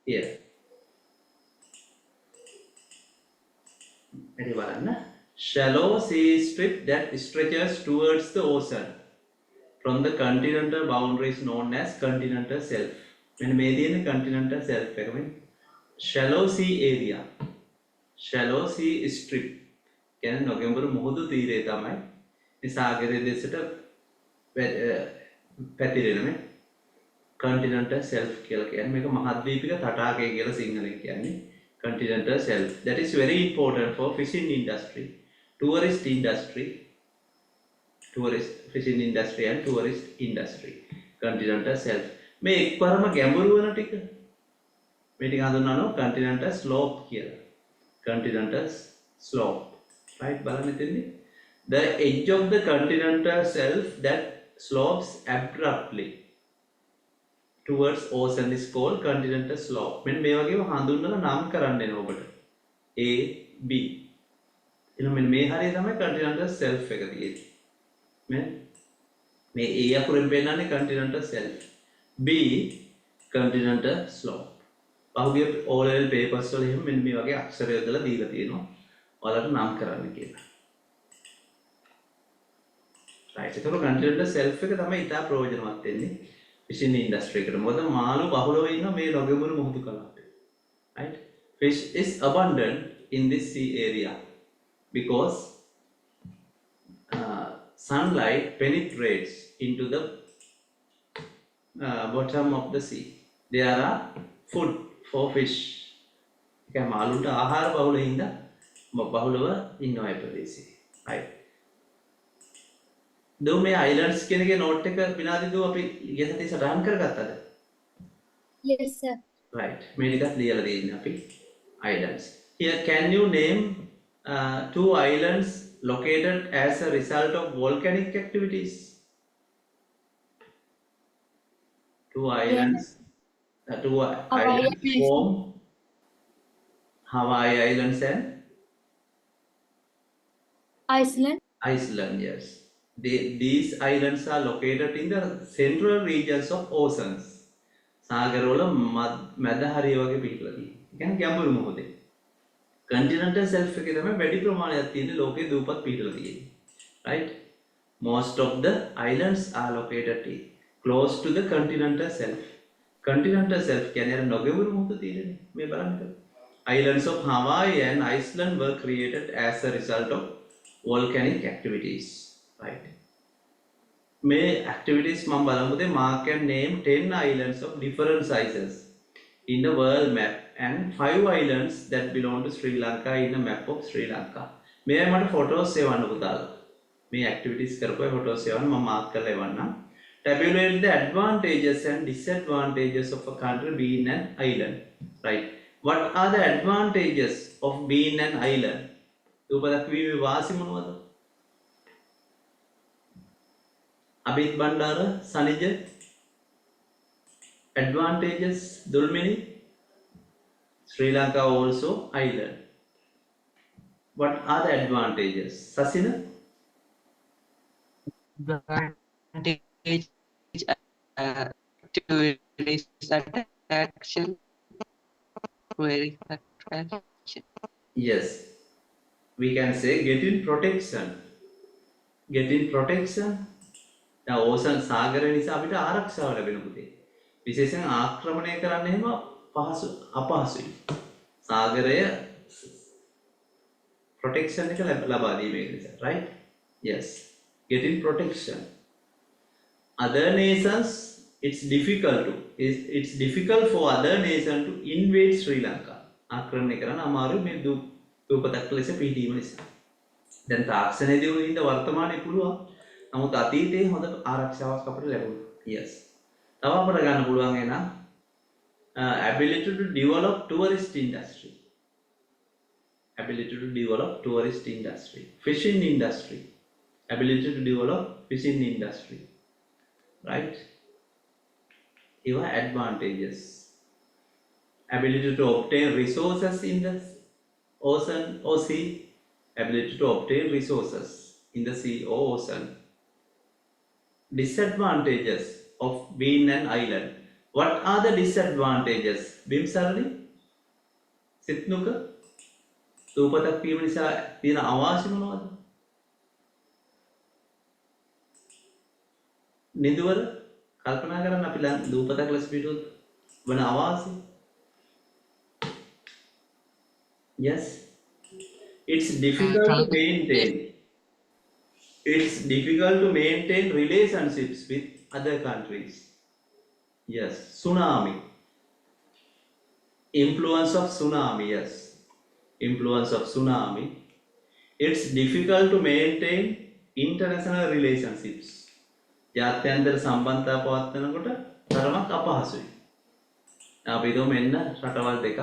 here. Shallow sea strip that stretches towards the ocean from the continental boundaries known as continental shelf. මෙන්න මේ තියෙන continental shelf එක මේ shallow sea area. Shallow sea strip කියන්නේ නොගැඹුරු මුහුදු තීරය තමයි මේ සාගරයේ දෙසට පැතිරෙන මේ continental shelf කියලා කියන්නේ. මේක මහද්වීපික තටාකය කියලා සිංහලෙන් කියන්නේ. Continental shelf. That is very important for fishing industry, tourist industry, fishing industry and tourist industry. Continental shelf. මේ එක්වරම ගැඹුරු වෙන ටික මේ ටික හඳුන්වනවා continental slope කියලා. Continental slope. Right බලන්න ඉතින්දී. The edge of the continental shelf that slopes abruptly towards ocean is called continental slope. මෙන්න මේ වගේම හඳුන්වලා නම් කරන්න එනවා ඔබට. A B. එන මෙන්න මේ හරිය තමයි continental shelf එක තියෙන්නේ. මේ A අකුරෙන් පෙන්නන්නේ continental shelf. B continental slope. පහුගිය O level papers වල එහෙම මෙන්න මේ වගේ අක්ෂර යොදලා දීලා තියෙනවා. ඔයාලට නම් කරන්න කියලා. right. ඒක continental shelf එක තමයි ඉතා ප්‍රයෝජනවත් වෙන්නේ. Fishing industry එකට. මොකද මාළු බහුලව ඉන්න මේ නොගැඹුරු මුහුදු කලාපේ. Right? Fish is abundant in this sea area because sunlight penetrates into the bottom of the sea. There are food for fish. ඒක මාළුන්ට ආහාර බහුල හින්දා බහුලව ඉන්නවා ඒ ප්‍රදේශයේ. Right? දෝ මේ islands කියන එකේ note එක විනාඩි දෝ අපි ඉගෙන ගන්න සටහන් කරගත්තද? Yes sir. Right. මේ ටිකත් ලියලා දෙන්න අපි islands. Here can you name two islands located as a result of volcanic activities? Two islands. Two islands form Hawaii Islands and Iceland. Iceland, yes. These islands are located in the central regions of oceans. සාගරවල මැද හරිය වගේ පිටලා තියෙනවා. ඒ කියන්නේ ගැඹුරු මොහොතේ. Continental shelf එකේ තමයි වැඩි ප්‍රමාණයක් තියෙන ලෝකයේ දූපත් පිටලා තියෙන්නේ. Right? Most of the islands are located close to the continental shelf. Continental shelf කියන්නේ අර නොගැඹුරු මොහොත තියෙන්නේ. මේ බලන්න. Islands of Hawaii and Iceland were created as a result of volcanic activities. Right. May activities mom balamute mark and name 10 islands of different sizes in the world map and 5 islands that belong to Sri Lanka in the map of Sri Lanka. May I want photos sevan udala. May activities karpa photos sevan mom mark karla evanna. Tabulate the advantages and disadvantages of a country being an island. Right. What are the advantages of being an island? Upadakwi vasi monawada. Abid Bandara, Sanija, advantages, Dulmini, Sri Lanka also island. What are the advantages? Sasina? Advantage tourist attraction, very attraction. Yes, we can say getting protection. Getting protection. දැන් ඕසන් සාගරය නිසා අපිට ආරක්ෂාව ලැබෙන පුතේ. විශේෂයෙන් ආක්‍රමණය කරන්න එහෙම අපහසුයි. සාගරය protection එක ලබා දීමේ නිසා, right? Yes. Getting protection. Other nations it's difficult for other nations to invade Sri Lanka. ආක්‍රමණය කරන්න අමාරුයි මේ දූපතක් ලෙස පිහිටීම නිසා. දැන් තාක්ෂණයේදී උනින්ද වර්තමානයේ පුළුවන්. නමුත් අතීතයේ හොඳ ආරක්ෂාවක් අපිට ලැබුණා. Yes. තව අපිට ගන්න පුළුවන් එන ability to develop tourist industry. Ability to develop tourist industry. Fishing industry. Ability to develop fishing industry. Right? Here are advantages. Ability to obtain resources in the ocean or sea. Ability to obtain resources in the sea or ocean. Disadvantages of being an island. What are the disadvantages? Bimsarani? Sitnuka? Tupatak වීම නිසා තියෙන අවාසි මොනවද? නිදුවර කල්පනා කරන්න අපි දූපතක් ලෙස පිටුත් වන අවාසි. Yes. It's difficult to maintain. It's difficult to maintain relationships with other countries. Yes. Tsunami. Influence of tsunami. Yes. Influence of tsunami. It's difficult to maintain international relationships. ජාත්‍යන්තර සම්බන්ධතා පවත්වනකොට තරමක් අපහසුයි. අපි හිතමු මෙන්න රටවල් දෙකක්.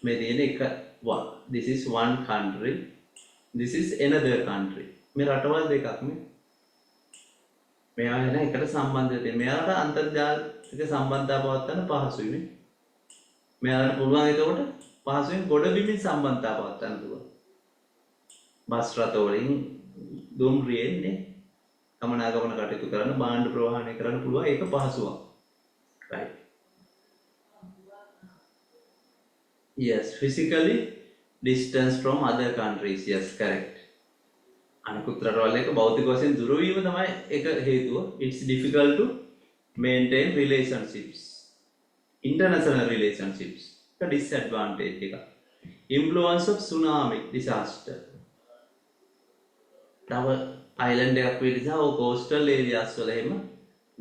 මේ තියෙන එක this is one country. This is another country. මේ රටවල් දෙකක් නේ. මේවා වෙන එකට සම්බන්ධ වෙන්නේ. මෙයාට අන්තර්ජාතික සම්බන්ධතා පවත්වන්න පහසුයි නේ. මෙයාට පුළුවන් එතකොට පහසුවෙන් ගොඩ බිමින් සම්බන්ධතා පවත්වන්න පුළුවන්. බස් රථ වලින් දුම්රියෙන්නේ ගමනාගමන කටයුතු කරන්න භාණ්ඩ ප්‍රවාහනය කරන්න පුළුවන් ඒක පහසුවක්. Right. Yes, physically distance from other countries. Yes, correct. අනිකුත් රටවල් එක භෞතික වශයෙන් දුර වීම තමයි එක හේතුව. It's difficult to maintain relationships. International relationships. The disadvantage එක. Influence of tsunami disaster. තව අයිලන්ඩ් එකක් වෙයි නිසා ඔය coastal areas වල එහෙම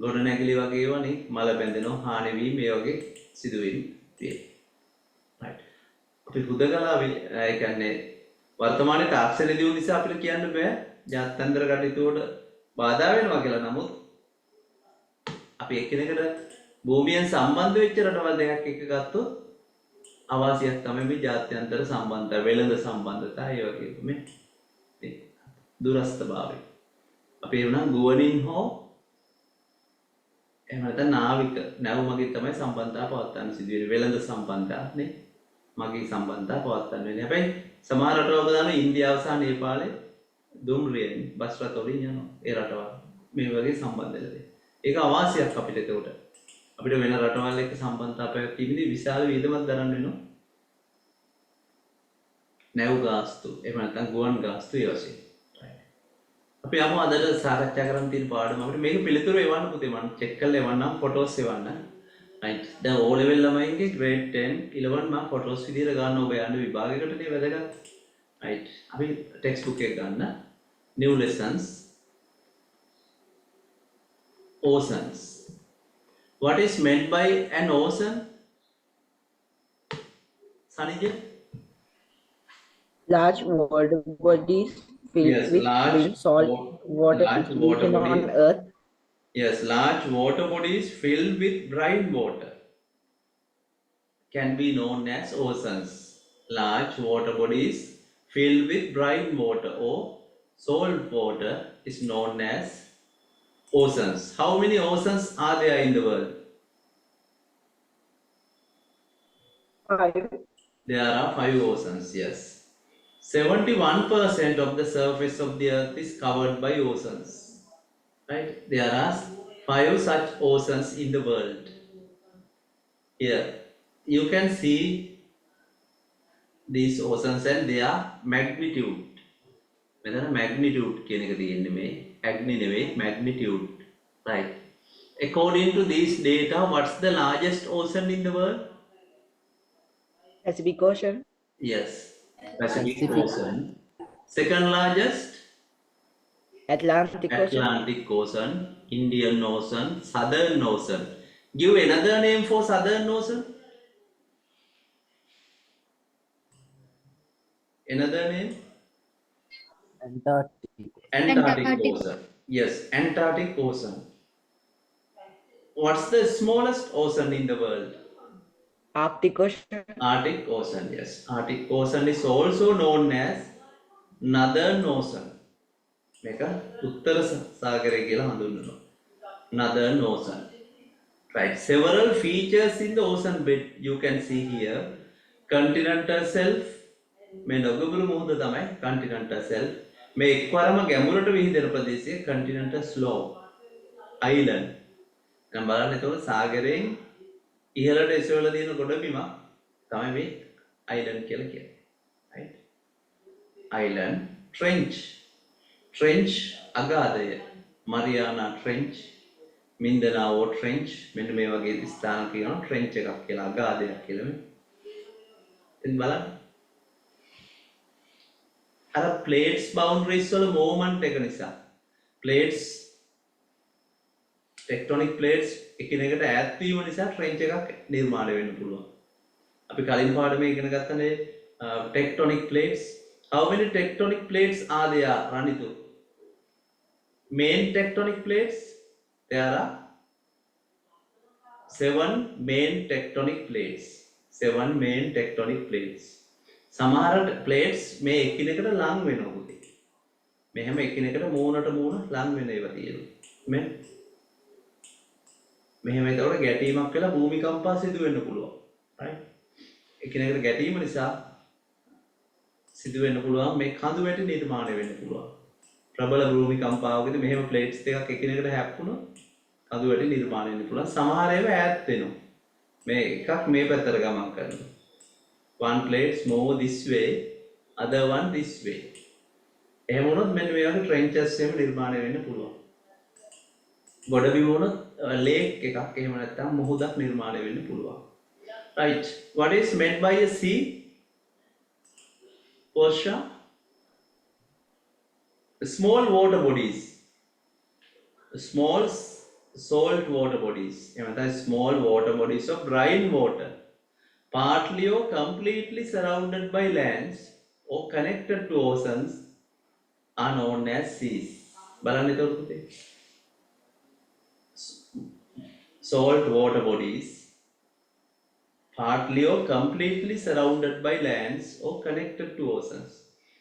ගොඩනැගිලි වගේ වනේ මල බැඳෙනවා හානි වීම මේ වගේ සිදුවීම් තියෙනවා. right. අපි හුදකලාවේ ඒ කියන්නේ වර්තමානයේ තාක්ෂණ දියුණුව නිසා අපිට කියන්න බෑ ජාත්‍යන්තර කටයුතු වල බාධා වෙනවා කියලා. නමුත් අපි එකිනෙකට භූමියෙන් සම්බන්ධ වෙච්ච රටවල් දෙකක් එක ගත්තොත් අවාසියක් තමයි මේ ජාත්‍යන්තර සම්බන්ධතා, වෙළඳ සම්බන්ධතා ඒ වගේ මේ දුරස්ථභාවය. අපි එවනම් ගුවනින් හෝ එහෙම නැත්නම් නාවික නැව් මගින් තමයි සම්බන්ධතා පවත්වන්න සිදු වෙන්නේ. වෙළඳ සම්බන්ධතා නේ මගින් සම්බන්ධතා පවත්වන්න වෙන්නේ. හැබැයි සමහර රටවල් ඔබ දන්නවා ඉන්දියාව සහ නේපාලේ දුම්රියෙන් බස් රථ වලින් යනවා ඒ රටවල් මේ වගේ සම්බන්ධ වෙලා. ඒක අවාසියක් අපිට ඒකට. අපිට වෙන රටවල් එක්ක සම්බන්ධතා පැවැත්වීමේදී විශාල වියදමක් දරන්න වෙනවා. නැව් ගාස්තු එහෙම නැත්නම් ගුවන් ගාස්තු ඒ වශයෙන්. අපි යමු අදට සාකච්ඡා කරන්න තියෙන පාඩම අපිට මේක පිළිතුරු එවන්න පුතේ මම චෙක් කරලා එවන්නම් ෆොටෝස් එවන්න. right. දැන් O level ළමයින්ගේ grade 10 11 මම ෆොටෝස් විදියට ගන්න ඔබ යන්න විභාගයකටනේ වැදගත්. right. අපි ටෙක්ස්ට් බුක් එක ගන්න. new lessons. Oceans. What is meant by an ocean? Sanijay? Large water bodies filled Yes, with large clean salt water large water written on bodies. earth. Yes, large water bodies filled with brine water can be known as oceans. Large water bodies filled with brine water or salt water is known as oceans. How many oceans are there in the world? 5. There are 5 oceans, yes. 71% of the surface of the earth is covered by oceans. Right? There are 5 such oceans in the world. Here, you can see these oceans and their magnitude. Whether magnitude කියන එක තියෙන්නේ මේ agni නෙවෙයි magnitude. Right. According to this data, what's the largest ocean in the world? Pacific Ocean. Yes, Pacific Pacific. Ocean. Second largest, Atlantic Ocean. Atlantic Ocean, Indian Ocean, Southern Ocean. Give another name for Southern Ocean. Another name? Antarctic. Antarctic Antarctic. Ocean. Yes, Antarctic Ocean. What's the smallest ocean in the world? Arctic Ocean. Arctic Ocean, yes. Arctic Ocean is also known as Northern Ocean. මේක උත්තර සාගරය කියලා හඳුන්වනවා. Northern Ocean. Right. Several features in the ocean bed you can see here. Continental shelf. මේ නොගබුරු මුහුද තමයි continental shelf. මේ එක්වරම ගැඹුරට විහිදෙන ප්‍රදේශය continental slope. Island. දැන් බලන්න එතකොට සාගරයෙන් ඉහළට එසවලා තියෙන ගොඩබිමක් තමයි මේ island කියලා කියන්නේ. right? Island trench. Trench අගාධය. Mariana Trench, Mindanao Trench මෙන්න මේ වගේ ස්ථාන කියනවා trench එකක් කියලා අගාධයක් කියලා මේ. ඉතින් බලන්න අර plates boundaries වල movement එක නිසා plates tectonic plates එකිනෙකට ඈත් වීම නිසා trench එකක් නිර්මාණය වෙන්න පුළුවන්. අපි කලින් පාඩමේ ඉගෙන ගත්තනේ tectonic plates. How many tectonic plates are there, Ranitu? Main tectonic plates, there are 7 main tectonic plates. 7 main tectonic plates. සමහර plates මේ එකිනෙකට ලං වෙනවා පුතේ. මෙහෙම එකිනෙකට මූණට මූණ ලං වෙන ඒවා තියෙනවා. මෙහෙම ඒතකොට ගැටීමක් වෙලා භූමිකම්පා සිදු වෙන්න පුළුවන්. right? එකිනෙකට ගැටීම නිසා සිදු වෙන්න පුළුවන් මේ කඳු වැටි නිර්මාණය වෙන්න පුළුවන්. ප්‍රබල භූමිකම්පාවකදී මෙහෙම ප්ලේට්ස් දෙකක් එකිනෙකට හැප්පුණොත් කඳු වැටි නිර්මාණය වෙන්න පුළුවන්. සමහර ඒවා ඈත් වෙනවා. මේ එකක් මේ පැත්තට ගමන් කරනවා. One plate move this way, other one this way. එහෙම වුණොත් මෙන්න මේ වගේ trenches එහෙම නිර්මාණය වෙන්න පුළුවන්. ගොඩබිම වුණොත් lake එකක් එහෙම නැත්නම් මුහුදක් නිර්මාණය වෙන්න පුළුවන්. Right. What is meant by a sea? Portia? Small water bodies. Small salt water bodies. Small water bodies of brine water. Partly or completely surrounded by lands or connected to oceans are known as seas. බලන්න එතකොට පුතේ. Salt water bodies. Partly or completely surrounded by lands or connected to oceans.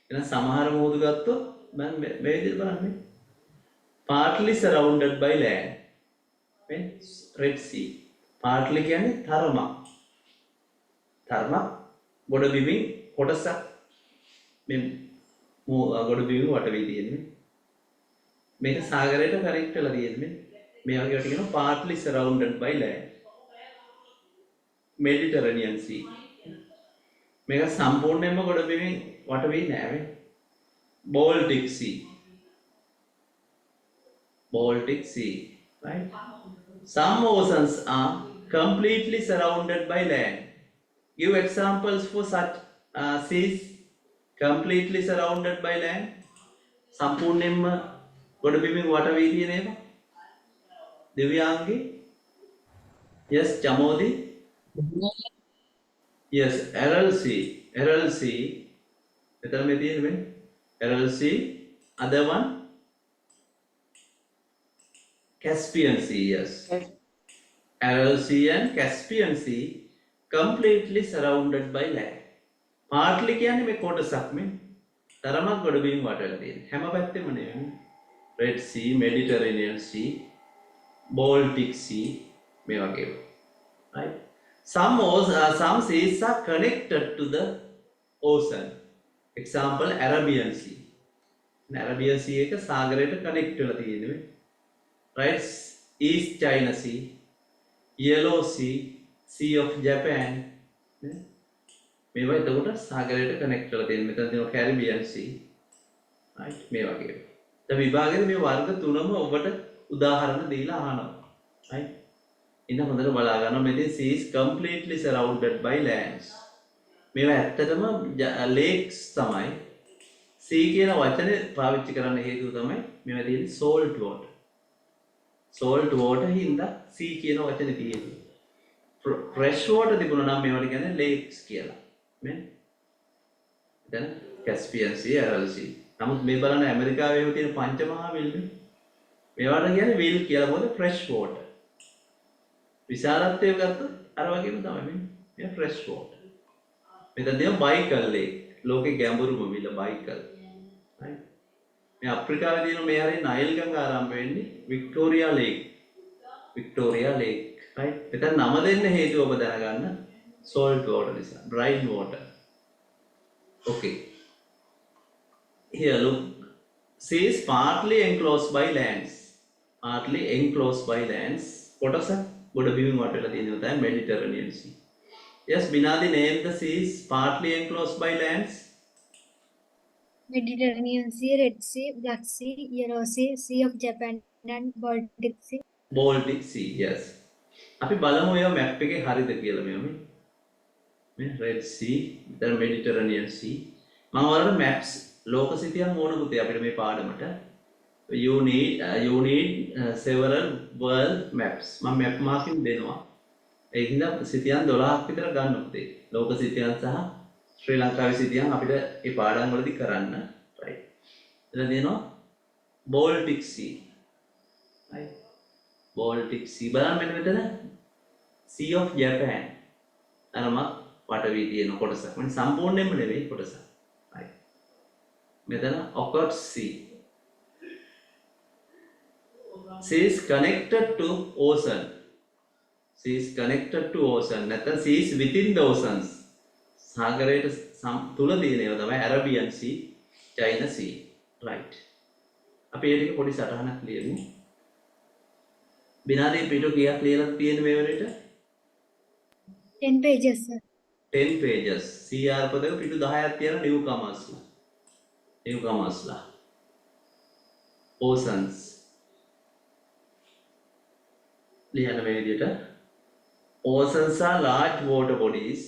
එහෙනම් සමහර මොහොත ගත්තොත් මම මේ විදිහට බලන්නේ. Partly surrounded by land. මේ Red Sea. Partly කියන්නේ තරමක්. තරමක් ගොඩබිමින් කොටසක් මේ ගොඩබිමින් වට වී තියෙන්නේ. මේක සාගරයට කනෙක්ට් වෙලා තියෙන්නේ. මේ වගේ වට කියනවා partly surrounded by land. Mediterranean Sea. මේක සම්පූර්ණයෙන්ම ගොඩබිමින් වට වී නැහැ. Baltic Sea. Baltic Sea, right? Some oceans are completely surrounded by land. Give examples for such seas completely surrounded by land. සම්පූර්ණයෙන්ම ගොඩබිමින් වට වී තියෙන ඒවා. දිව්‍යාංගි. Yes, Chamodi. Yes, Aral Sea. Aral Sea. එතන මේ තියෙන්නේ Aral Sea. Other one Caspian Sea. Yes. Aral Sea and Caspian Sea completely surrounded by land. Partly කියන්නේ මේ කොටසක් මේ තරමක් ගොඩබිම් වටලා තියෙන. හැම පැත්තෙම නෙවෙයි. Red Sea, Mediterranean Sea, Baltic Sea මේ වගේ. Right? Some seas are connected to the ocean. Example Arabian Sea. Arabian Sea එක සාගරයට connect වෙලා තියෙන්නේ. Right? East China Sea, Yellow Sea, Sea of Japan. මේවා එතකොට සාගරයට connect වෙලා තියෙන. මෙතන තියෙනවා Caribbean Sea. right මේ වගේ. දැන් විභාගයේ මේ වර්ග තුනම ඔබට උදාහරණ දීලා අහනවා. right ඉතින් හොඳට බලා ගන්න මේකේ seas completely surrounded by lands. මේවා ඇත්තටම lakes තමයි. sea කියන වචනේ පාවිච්චි කරන්න හේතුව තමයි මේවා තියෙන්නේ salt water. salt water හින්දා sea කියන වචනේ තියෙන්නේ. fresh water තිබුණා නම් මේවට කියන්නේ lakes කියලා. නේ? දැන් Caspian Sea, Aral Sea. නමුත් මේ බලන්න ඇමරිකාවේ තියෙන පංචමහා විල් මේවට කියන්නේ විල් කියලා මොකද fresh water. විශාලත්වය ගත්තොත් අර වගේම තමයි මේ fresh water. මෙතන තියෙන Baikal Lake. ලෝකේ ගැඹුරුම විල Baikal. right? මේ අප්‍රිකාවේ තියෙන මේ හරිය නයිල් ගඟ ආරම්භ වෙන්නේ Victoria Lake. Victoria Lake. right? මෙතන නම දෙන්න හේතුව ඔබ දැනගන්න salt water නිසා. brine water. okay. Here look. Sea is partly enclosed by lands. Partly enclosed by lands. කොටස ගොඩ බිමින් වට වෙලා තියෙනවා තමයි Mediterranean Sea. Yes, Binadi, name the seas partly enclosed by lands. Mediterranean Sea, Red Sea, Black Sea, Yellow Sea, Sea of Japan, and Baltic Sea. Baltic Sea, yes. අපි බලමු ඒවා map එකේ හරිද කියලා මේ Red Sea, the Mediterranean Sea. මම ඔයාලට maps ලෝක සිතියම් ඕන පුතේ අපිට මේ පාඩමට. You need several world maps. මම map marking දෙනවා. ඒකින්ද සිතියම් 12ක් විතර ගන්න පුතේ. ලෝක සිතියම් සහ ශ්‍රී ලංකාවේ සිතියම් අපිට මේ පාඩම් වලදී කරන්න. right. එතන දෙනවා Baltic Sea. right. Baltic Sea. බලන්න මෙන්න මෙතන Sea of Japan. අරම වටවි තියෙන කොටසක්. මම සම්පූර්ණයෙන්ම නෙවෙයි කොටසක්. right. මෙතන Okhotsk Sea. Sea is connected to ocean. Sea is connected to ocean. නැත්නම් sea is within the oceans. සාගරයට තුල තියෙන ඒවා තමයි Arabian Sea, China Sea. right. අපි ඒ ටික පොඩි සටහනක් ලියමු. බිනාදී පිටු කීයක් ලියලා තියෙන මේ වෙලෙට? 10 pages, sir. 10 pages. CR පදක පිටු 10ක් තියෙන newcomers ලා. Oceans. ලියන මේ විදිහට oceans are large water bodies.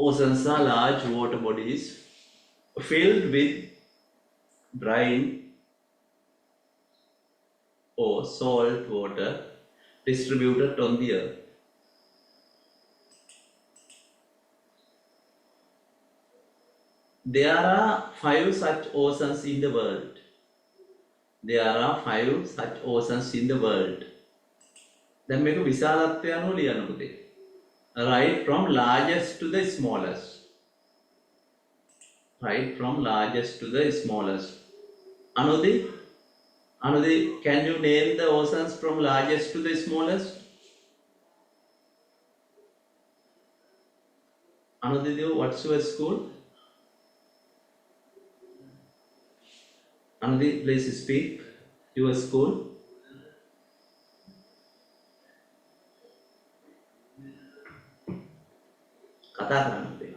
Oceans are large water bodies filled with brine or salt water distributed on the earth. There are 5 such oceans in the world. There are 5 such oceans in the world. දැන් මේක විශාලත්වය අනුව ලියන්න පුතේ. Right from largest to the smallest. Right from largest to the smallest. Anudhi, can you name the oceans from largest to the smallest? Anudhi, what's your school? Anudhi, please speak. Your school? කතා කරන්න බෑ.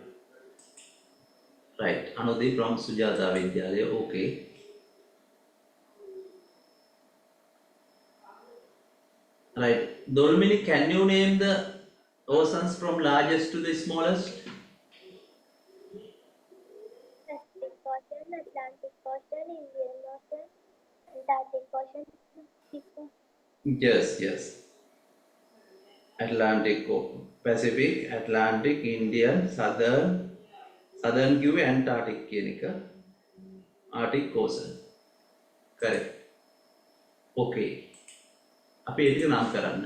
Right. Anudhi from Sujata Vidyalaya. Okay. Right. Dolmini, can you name the oceans from largest to the smallest? Pacific Ocean, Atlantic Ocean, Indian Ocean, Antarctic Ocean, Yes. Pacific, Atlantic, Indian, Southern කිව්වේ Antarctic කියන එක. Arctic Ocean. Correct. Okay. අපි ඒක නම් කරන්න.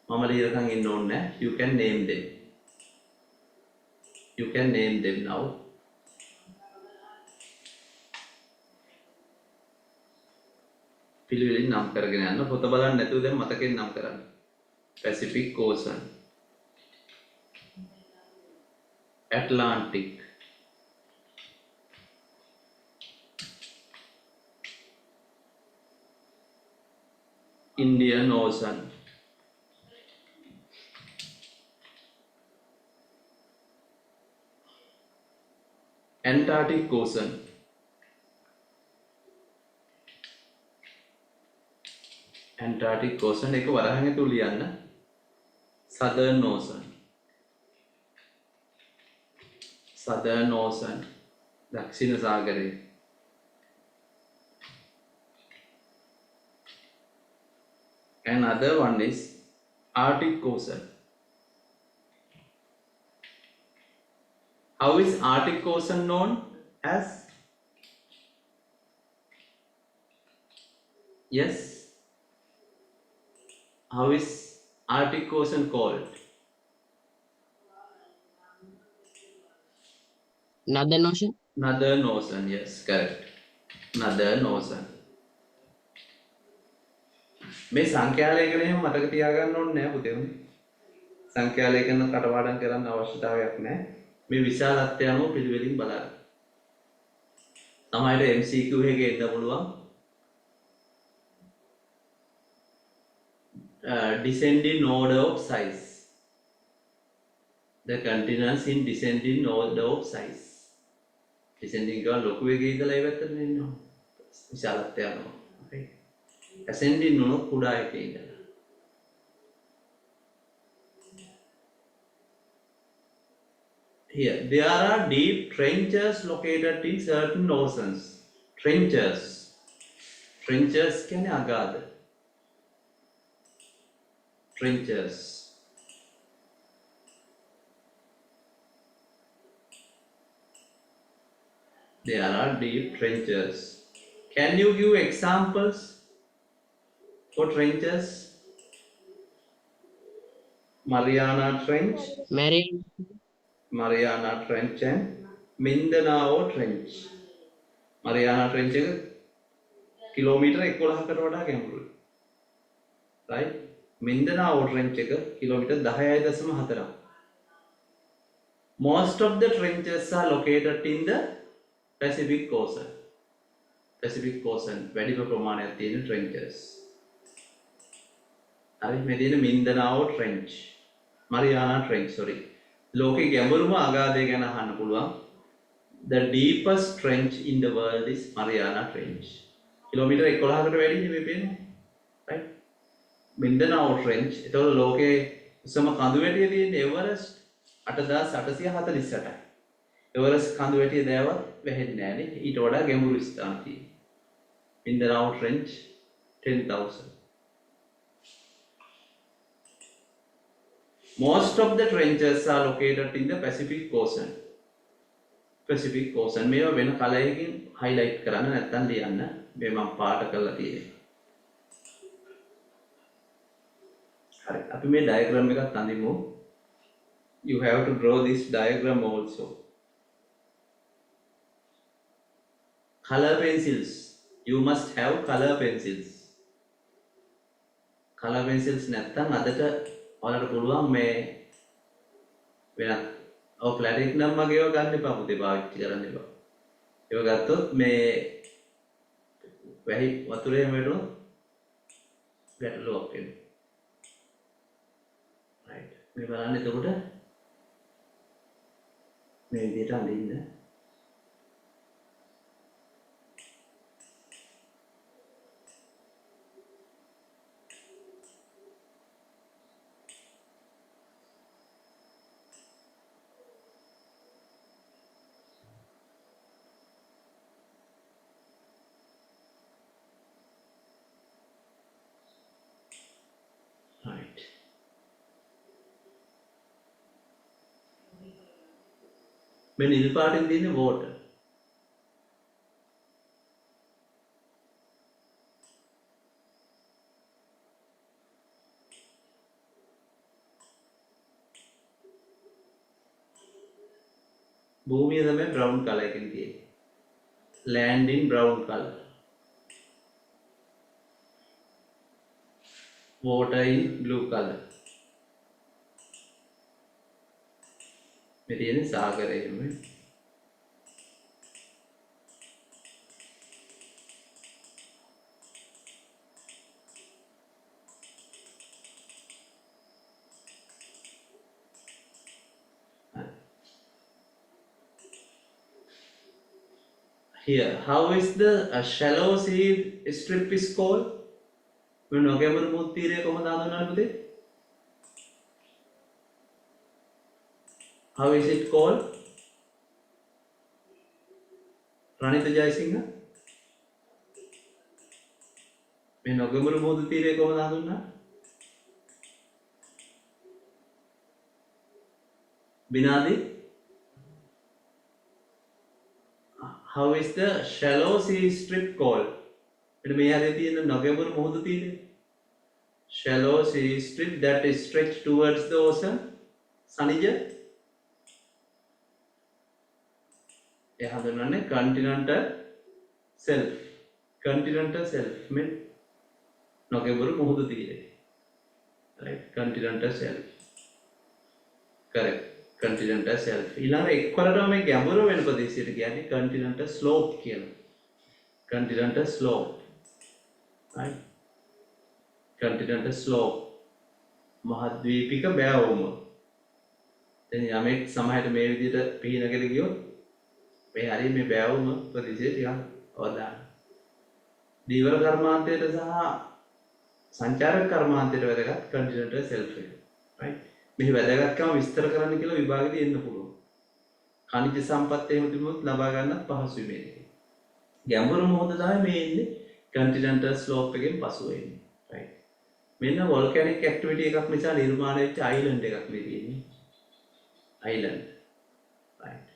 මම ලියනකන් ඉන්න ඕනේ නැහැ. You can name them. You can name them now. පිළිවෙලින් නම් කරගෙන යන්න. පොත බලන්න නැතුව දැන් මතකෙන් නම් කරන්න. Pacific Ocean, Atlantic, Indian Ocean, Antarctic Ocean, එක වරහන් ඇතුළු ලියන්න. Southern Ocean, දක්ෂිණ සාගරය. Another one is Arctic Ocean. How is Arctic Ocean known as? Yes. How is Arctic Ocean called? Northern Ocean. Northern Ocean, yes, correct. Northern Ocean. මේ සංඛ්‍යාලයකනේ මතක තියාගන්න ඕනේ නෑ පුතේ. සංඛ්‍යාලයකන කටපාඩම් කරන්න අවශ්‍යතාවයක් නෑ. මේ විශාලත්වය අනුව පිළිවෙලින් බලන්න. සමහරවිට MCQ එකේ එන්න පුළුවන්. descending order of size. The continents in descending order of size. Descending එක ලොකු එකේ ඉඳලා ඒ පැත්තට එනවා. විශාලත්වය යනවා. Okay. Ascending වුණොත් කුඩා එකේ ඉඳලා. Here, there are deep trenches located in certain oceans. Trenches. Trenches කියන්නේ අගාධ. Trenches. There are deep trenches. Can you give examples for trenches? Mariana Trench, Marine Mariana Trench and Mindanao Trench. Mariana Trench එක kilometre 11කට වඩා ගැඹුරුයි. Right? Mindanao Trench එක kilometre 10.4. Most of the trenches are located in the Pacific Ocean. Pacific Ocean වැඩිම ප්‍රමාණයක් තියෙන trenches. හරි මේ තියෙන Mindanao Trench. Mariana Trench, sorry. ලෝකේ ගැඹුරුම අගාධය ගැන අහන්න පුළුවන්. The deepest trench in the world is Mariana Trench. Kilometre 11කට වැඩිනේ මේ පේන්නේ. Right? Mindanao Trench. ඒතකොට ලෝකේ උසම කඳු වැටිය තියෙන්නේ එවරස්ට් 8848යි. එවරස්ට් කඳු වැටිය දෑවත් වැහෙන්නේ නැහනේ. ඊට වඩා ගැඹුරු ස්ථාන තියෙනවා. Mindanao Trench 10,000. Most of the trenches are located in the Pacific Ocean. Pacific Ocean. මේවා වෙන කලයකින් highlight කරන්න නැත්නම් ලියන්න. මේ මම පාට කරලා තියෙනවා. හරි. අපි මේ diagram එකත් අඳිමු. You have to draw this diagram also. Color pencils. You must have color pencils. Color pencils නැත්නම් අදට ඔයාලට පුළුවන් මේ වෙනත් platinum වගේ ඒවා ගන්න එපා පුතේ පාවිච්චි කරන්න එපා. ඒවා ගත්තොත් මේ වැහි වතුරේ වැටුණොත් ගැටලුවක් වෙනවා. right. මේ බලන්න එතකොට මේ විදිහට අඳින්න. Right. මේ නිල් පාටින් තියෙන water. භූමිය තමයි brown color එකකින් තියෙන්නේ. Land in brown color. Water in blue color. මේ තියෙන්නේ සාගරයේම. Here, how is the shallow sea strip is called? මේ නොගැඹුරු මුහුදු තීරය කොහොමද හඳුන්වන්නේ පුතේ? How is it called? රනිත Jayasinghe මේ නොගැඹුරු මුහුදු තීරය කොහොමද හඳුන්වන්නේ? බිනාදී How is the shallow sea strip called? මෙන්න මේ හරිය තියෙන නොගැඹුරු මුහුදු තීරය. Shallow sea strip that is stretched towards the ocean. සනිජ ඒ හඳුන්වන්නේ continental shelf. Continental shelf මේ නොගැඹුරු මුහුදු තීරය. Right, continental shelf. Correct. Continental shelf. ඊළඟ එක්වරටම මේ ගැඹුරු වෙන ප්‍රදේශයට කියන්නේ continental slope කියලා. Continental slope. Right? Continental slope. මහද්වීපික බෑවුම. දැන් යමෙක් සමහරට මේ විදිහට පිහිනකට ගියොත් මේ හරිය මේ බෑවුම ප්‍රදේශය ටිකක් අවදාන. දීවර කර්මාන්තයට සහ සංචාරක කර්මාන්තයට වැදගත් continental shelf එක. right? මේ වැදගත්කම විස්තර කරන්න කියලා විභාගෙදී එන්න පුළුවන්. खनिज संपत्ति එහෙම තිබුණොත් ලබා ගන්නත් පහසුයි මේක. ගැඹුරු මොහොත තමයි මේ ඉන්නේ continental slope එකෙන් පසු වෙන්නේ. right. මෙන්න volcanic activity එකක් නිසා නිර්මාණය වෙච්ච island එකක් මේ තියෙන්නේ. island. right.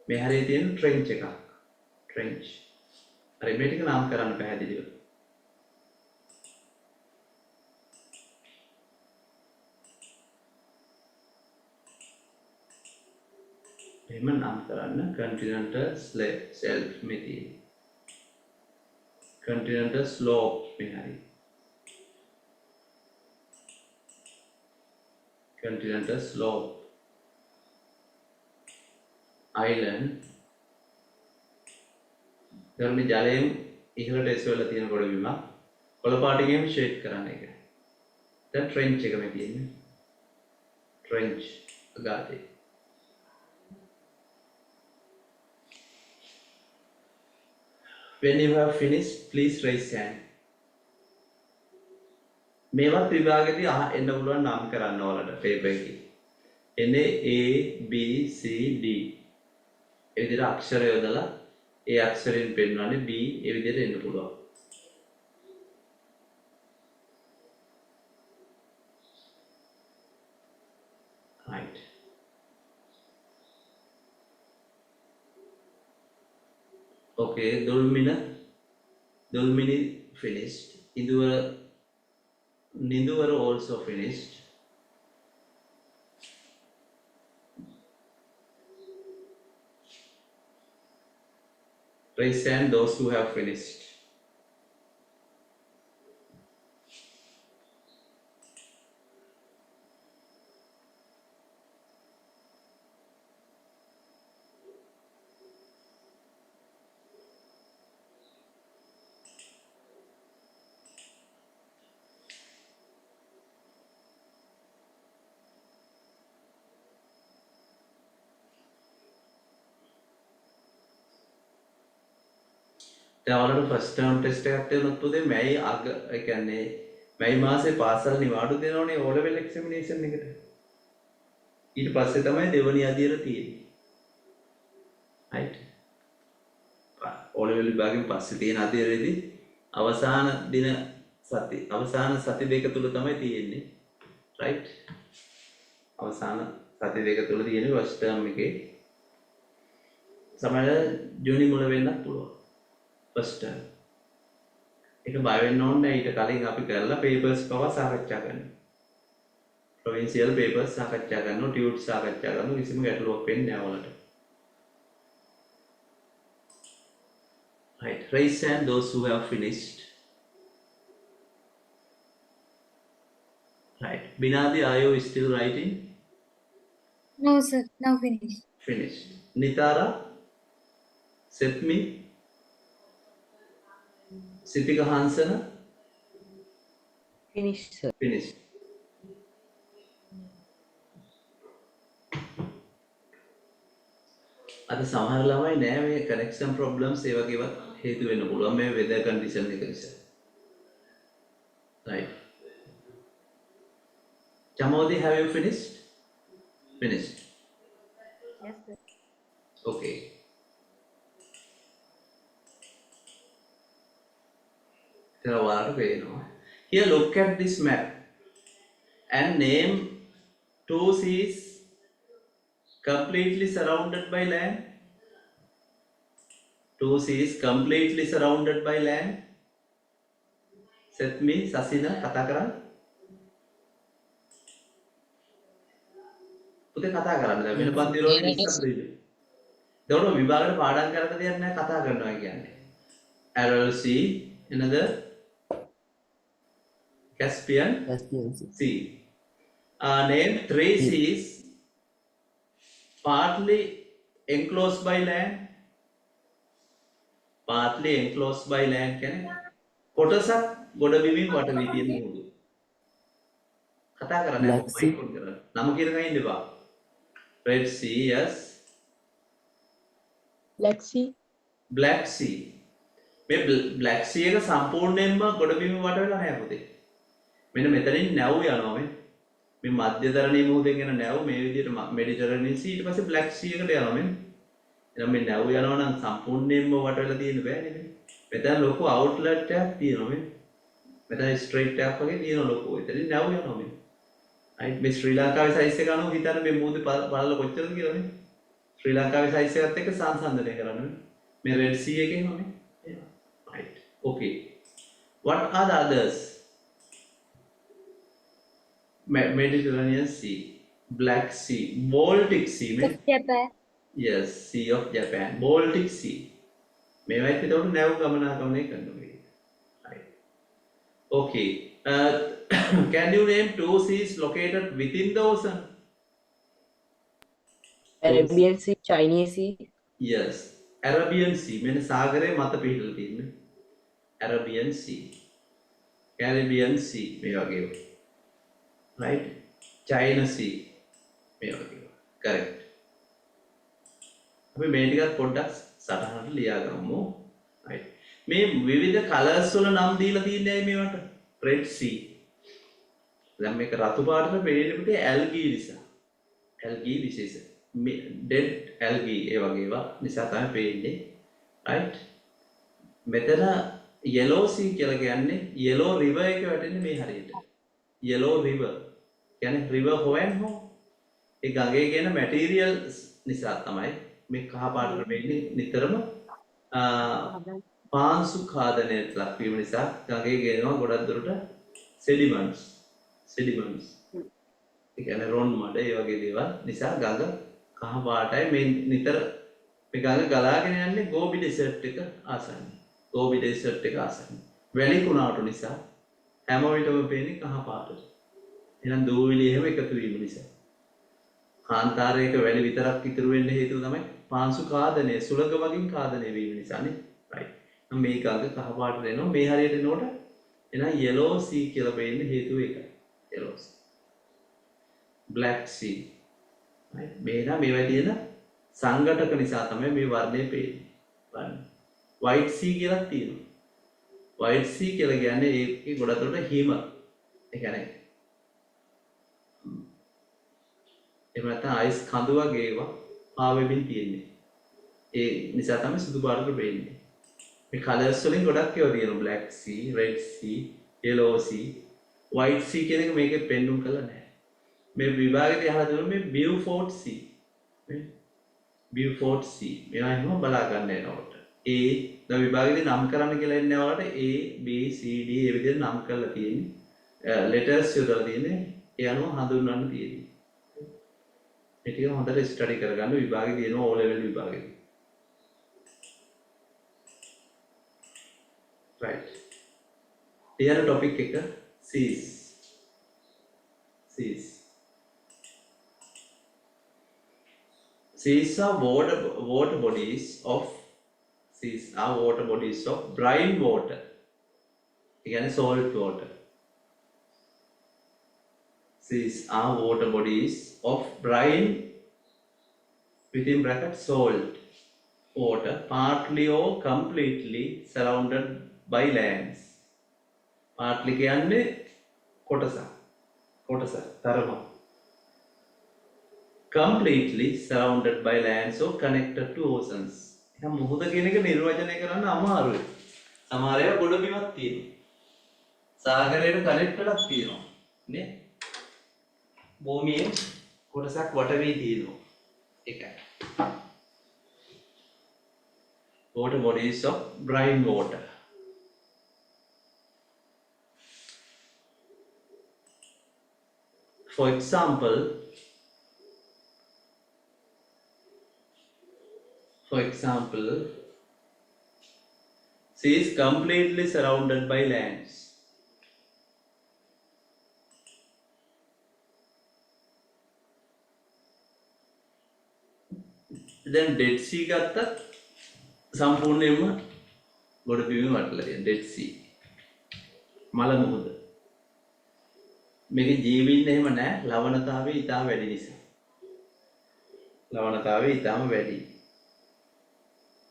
මේ හරිය තියෙන trench එකක්. trench. හරි මේ ටික නම් කරන්න පැහැදිලිව. එහෙම නම් කරන්න continental shelf මේ තියෙන්නේ. continental slope මේ හරිය. continental slope island ධර්ම ජලයෙන් ඉහළට එසවෙලා තියෙන ගොඩබිම කොළ පාටින් ෂේඩ් කරන්න එක. දැන් ට්‍රෙන්ච් එක මේ තියෙන්නේ. ට්‍රෙන්ච් අගාතේ. When you have finished, please raise hand. මේවත් විභාගෙදී එන්න පුළුවන් නම් කරන්න ඕලට පේපර් එකේ. එන්නේ A B C D. ඒ විදිහට අක්ෂර යොදලා ඒ අක්ෂරයෙන් පෙන්වන්නේ B ඒ විදිහට එන්න පුළුවන්. right. okay, Dulmini finished. Ninduvara also finished. Raise hand those who have finished. දැන් ඔයාලට ෆස්ට් ටර්ම් ටෙස්ට් එකක් දෙනොත් පුතේ මැයි අග ඒ කියන්නේ මැයි මාසේ පාසල් නිවාඩු දෙනවනේ O level examination එකට. ඊට පස්සේ තමයි දෙවනි අදියර තියෙන්නේ. right. O level විභාගෙන් පස්සේ තියෙන අදියරේදී අවසාන සති දෙක තුල තමයි තියෙන්නේ. right. අවසාන සති දෙක තුල තියෙන්නේ ෆස්ට් ටර්ම් එකේ. සමහරවිට ජූනි මුල වෙන්නත් පුළුවන්. first term. ඒක බය වෙන්න ඕනේ නැහැ. ඊට කලින් අපි කරලා papers පවා සාකච්ඡා කරනවා. provincial papers සාකච්ඡා කරනවා, tubes සාකච්ඡා කරනවා. කිසිම ගැටලුවක් වෙන්නේ නැහැ ඔයාලට. right. Raise hand those who have finished. right. Binadi, are you still writing? No, sir. Now finished. Finished. Nitara, Setmi, Sitika Hansana, Finish, sir. finished. අද සමහර ළමයි නෑ මේ කනෙක්ෂන් ප්‍රොබ්ලම්ස් ඒ වගේවත් හේතු වෙන්න පුළුවන් මේ වෙදර් කන්ඩිෂන් එක නිසා. right. Jamodi, have you finished? Finished. Yes, sir. Okay. Here look at this map and name two seas completely surrounded by land. Two seas completely surrounded by land. Set me Sasina Katakara. පුතේ කතා කරන්න දැන් වෙන පන්ති වල ඉස්සර දෙන්න. ඒතකොට විභාගයට පාඩම් කරන්න දෙයක් නැහැ කතා කරනවා කියන්නේ. Aral Sea, another Caspian Sea. Name three seas partly enclosed by land. Partly enclosed by land කියන්නේ කොටසක් ගොඩ බිමින් වට වී තියෙන මුහුදු. කතා කරන්නේ Black Sea. මයික් ඔන් කරලා. නම කියන ගා ඉන්න එපා. Red Sea, yes. Black Sea. Black Sea. මේ Black Sea එක සම්පූර්ණයෙන්ම ගොඩබිම වට වෙලා නැහැ පුතේ. මෙන්න මෙතනින් නැව් යනවා මේ මධ්‍යධරණී මුහුදෙන් එන නැව් මේ විදිහට මෙඩිටරේනියන් සී ඊට පස්සේ Black Sea එකට යනවා මෙන්න. එහෙනම් මේ නැව් යනවා නම් සම්පූර්ණයෙන්ම වට වෙලා තියෙන්න බෑනේ මේ. මෙතන ලොකු අවුට්ලට් එකක් තියෙනවා මේ. මෙතන ස්ට්‍රේට් එකක් වගේ තියෙනවා ලොකු. එතනින් නැව් යනවා මේ. right මේ ශ්‍රී ලංකාවේ සයිස් එක අනුව හිතන්න මේ මුහුද බලලා කොච්චරද කියලා මේ. ශ්‍රී ලංකාවේ සයිස් එකත් එක්ක සංසන්දනය කරන්න මේ Red Sea එකේ එනවා මේ. right okay what are the others? Mediterranean Sea, Black Sea, Baltic Sea में Japan. yes Sea of Japan, Baltic Sea මේවා එතකොට නැව් ගමනාගමනය කරනවා මේ right okay can you name two seas located within the ocean? Arabian Sea, Chinese Sea. yes Arabian Sea මෙන්න සාගරයේ මත පිහිටලා තියෙන්නේ Arabian Sea, Caribbean Sea මේ වගේ right China Sea මේ වගේ correct අපි මේ ටිකත් පොඩ්ඩක් සටහනට ලියා ගමු right මේ විවිධ කලර්ස් වල නම් දීලා තියන්නේ ඇයි මේවට Red Sea දැන් මේක රතු පාටට පේන්නේ පුතේ algae නිසා algae විශේෂ dead algae ඒ වගේ ඒවා නිසා තමයි පේන්නේ right මෙතන yellow sea කියලා කියන්නේ yellow river එක වැටෙන්නේ මේ හරියට yellow river කියන්නේ river හොයන් හෝ ඒ ගඟේ කියන මැටීරියල් නිසා තමයි මේ කහ පාටට වෙන්නේ නිතරම පාංශු ඛාදනයට ලක් වීම නිසා ගඟේ ගේනවා ගොඩක් දුරට sediments ඒ කියන්නේ රොන් මඩ ඒ වගේ දේවල් නිසා ගඟ කහ පාටයි මේ නිතර මේ ගඟ ගලාගෙන යන්නේ ගෝබි ඩෙසර්ට් එක ආසන්න වැලි කුණාටු නිසා හැම විටම පේන්නේ කහ පාටට එහෙනම් දූවිලි එහෙම එකතු වීම නිසා කාන්තාරයක වැලි විතරක් ඉතුරු වෙන්න හේතුව තමයි පාංශු ඛාදනය සුළඟ වලින් ඛාදනය වීම නිසානේ right මේ ගඟ කහ පාටට එනවා මේ හරියට එනකොට එහෙනම් yellow sea කියලා පේන්නේ හේතුව ඒකයි yellow sea black sea right මේනා මේවා තියෙන සංඝටක නිසා තමයි මේ වර්ණය පේන්නේ වර්ණ white sea කියලා තියෙනවා white sea කියලා කියන්නේ ඒකේ ගොඩක් දුරට හිම ඒ කියන්නේ එහෙම නැත්නම් අයිස් කඳු වගේ ඒවා පාවෙමින් තියෙන්නේ. ඒ නිසා තමයි සුදු පාටට පේන්නේ. මේ කලර්ස් වලින් ගොඩක් ඒවා තියෙනවා. Black Sea, Red Sea, Yellow Sea, White Sea කියන එක මේකේ පෙන්නුම් කරලා නැහැ. මේ විභාගෙදී අහලා තියෙනවා මේ Beaufort Sea. මේ Beaufort Sea. මේවා එහෙම බලා ගන්න යනකොට. දැන් විභාගෙදී නම් කරන්න කියලා එන්නේ ඔයාලට A, B, C, D ඒ විදිහට නම් කරලා තියෙන්නේ. letters යොදලා තියෙන්නේ. ඒ අනුව හඳුන්වන්න තියෙන්නේ. ඒ ටික හොඳට ස්ටඩි කරගන්න විභාගෙ තියෙනවා O level විභාගෙදී. right. ඊයර ටොපික් එක seas. Seas are water bodies of brine water. ඒ කියන්නේ salt water. Seas are water bodies of brine within bracket salt water partly or completely surrounded by lands. Partly කියන්නේ කොටස තරම completely surrounded by lands or connected to oceans. එහෙනම් මුහුද කියන එක නිර්වචනය කරන්න අමාරුයි. සමහර ඒවා ගොඩබිමක් තියෙනවා. සාගරයට කනෙක්ට් වෙලක් තියෙනවා. නේ? භූමියේ කොටසක් වට වී තියෙනවා. ඒකයි. Water bodies of brine water. For example, sea is completely surrounded by lands. දැන් ඩෙඩ් සී ගත්තත් සම්පූර්ණයෙන්ම ගොඩබිම වටලා තියෙන ඩෙඩ් සී මල මුහුද මේකේ ජීවීන් එහෙම නැහැ. ලවණතාවය ඊටම වැඩි නිසා. ලවණතාවය ඊටම වැඩි.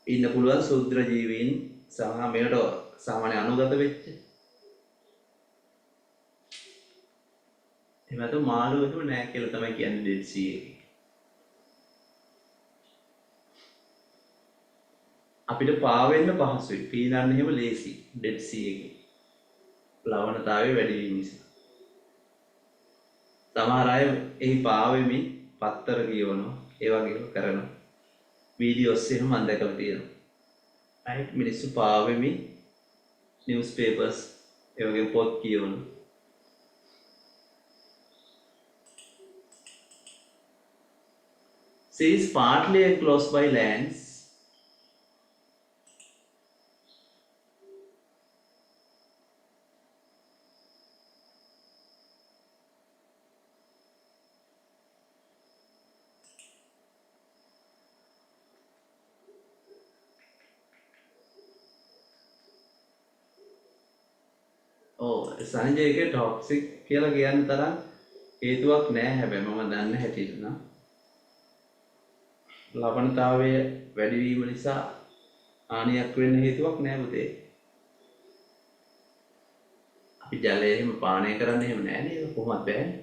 ඉන්න පුළුවන් සූත්‍ර ජීවීන් සහ මේකට සාමාන්‍ය අනුගත වෙච්ච. එහෙමත් මාළු එහෙම නැහැ කියලා තමයි කියන්නේ ඩෙඩ් සී එකේ. අපිට පාවෙන්න පහසුයි. පීනන්න එහෙම ලේසි ඩෙඩ් සී එකේ. ලවණතාවය වැඩි වීම නිසා. සමහර අය එහි පාවෙමින් පත්තර කියවනවා. ඒ වගේ කරනවා. වීඩියෝස් එහෙම මම දැකලා තියෙනවා. right මිනිස්සු පාවෙමින් නිවුස් පේපර්ස් ඒ වගේ පොත් කියවනවා. Sea is partly enclosed by lands. සංජයගේ ටොක්සික් කියලා කියන්න තරම් හේතුවක් නැහැ හැබැයි මම දන්න හැටියට නම් ලවණතාවය වැඩි වීම නිසා හානියක් වෙන්න හේතුවක් නැහැ පුතේ. අපි ජලය එහෙම පානය කරන්න එහෙම නැහැ නේද? කොහොමද බෑනේ.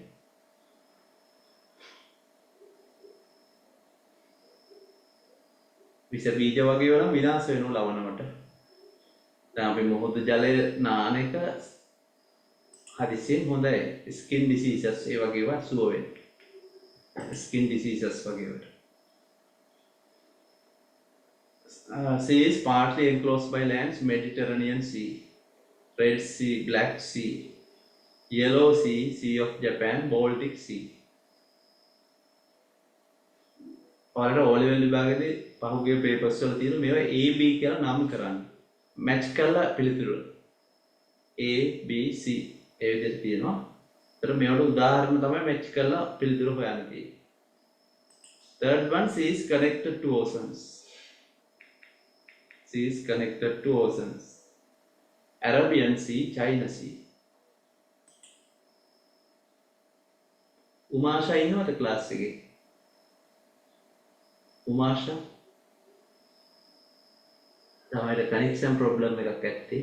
විස බීජ වගේ වල විනාශ වෙනු ලවණවට. දැන් අපි මොහොත ජලය නාන එක හදිසියෙන් හොඳයි. ස්කින් ඩිසීසස් ඒ වගේ ඒවා සුව වෙන්න. ස්කින් ඩිසීසස් වගේ ඒවාට. Sea is partly enclosed by lands: Mediterranean Sea, Red Sea, Black Sea, Yellow Sea, Sea of Japan, Baltic Sea. ඔයාලට O level විභාගයේදී පහුගිය papers වල තියෙන මේවා A B කියලා නම් කරන්න. මැච් කරලා පිළිතුරු. A B C ඒ විදිහට තියෙනවා. ඒතර මේවට උදාහරණ තමයි මැච් කරලා පිළිතුරු හොයන්න තියෙන්නේ. Third one, sea is connected to oceans. Sea is connected to oceans. Arabian Sea, China Sea. Umasha ඉන්නවද ක්ලාස් එකේ? Umasha තමයි කනෙක්ෂන් ප්‍රොබ්ලම් එකක් ඇත්තේ.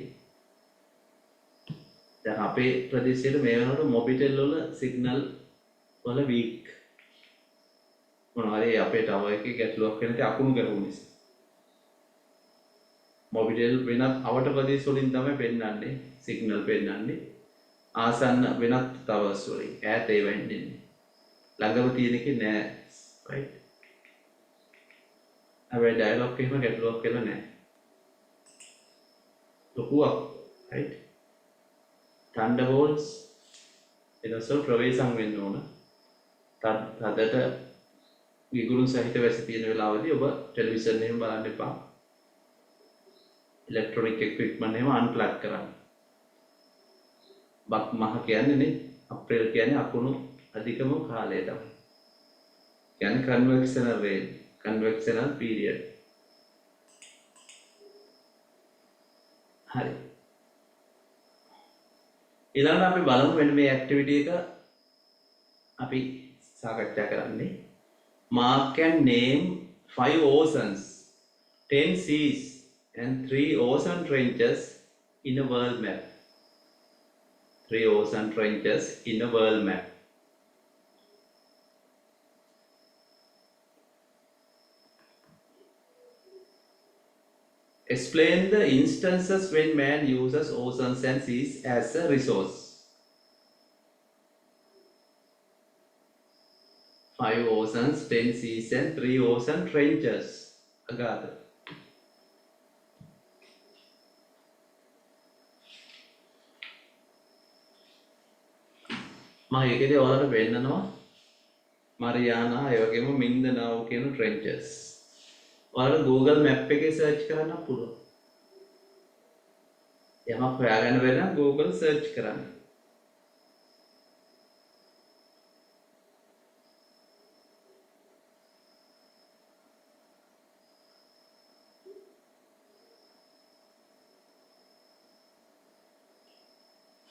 දැන් අපේ ප්‍රදේශයේ මේ වෙනකොට මොබිටෙල් වල සිග්නල් වල වීක්. මොනවා හරි අපේ ටවර් එකේ ගැටලුවක් වෙනදී අකුණු ගැහුණු නිසා. මොබිටෙල් වෙනත් අවට ප්‍රදේශ වලින් තමයි පෙන්වන්නේ සිග්නල් පෙන්වන්නේ. ආසන්න වෙනත් ටවර්ස් වලින් ඈත ඒවා ඉන්නේ. ළඟම තියෙන එකේ නෑ. right. අපේ ඩයලොග් එකේම ගැටලුවක් වෙලා නෑ. ලොකුවක් right. Thunderbolts එනසල් ප්‍රවේශම් වෙන්න ඕන. තදට විගුරුන් සහිත වැසි තියෙන වෙලාවදී ඔබ ටෙලිවිෂන් එකෙන් බලන්න එපා. ඉලෙක්ට්‍රොනික ඉක්විප්මන්ට් එහෙම අන්ප්ලග් කරන්න. බක් මහ කියන්නේ නේ අප්‍රේල් කියන්නේ අකුණු අධිකම කාලය තමයි. කියන්නේ කන්වෙක්ෂනල් රේන්, කන්වෙක්ෂනල් පීරියඩ්. හරි. ඊළඟට අපි බලමු මෙන්න මේ ඇක්ටිවිටි එක අපි සාකච්ඡා කරන්නේ. Mark and name 5 oceans, 10 seas and 3 ocean trenches in a world map. 3 ocean trenches in a world map. Explain the instances when man uses oceans and seas as a resource. 5 oceans, 10 seas and 3 ocean trenches. Agatha. මම ඒකේදී ඔයාලට වෙන්නනවා මරියානා ඒ වගේම මින්දනාව් කියන trenches. ඔයාලට Google map එකේ search කරන්න පුළුවන්. යමක් හොයාගන්න බැරි නම් Google search කරන්න.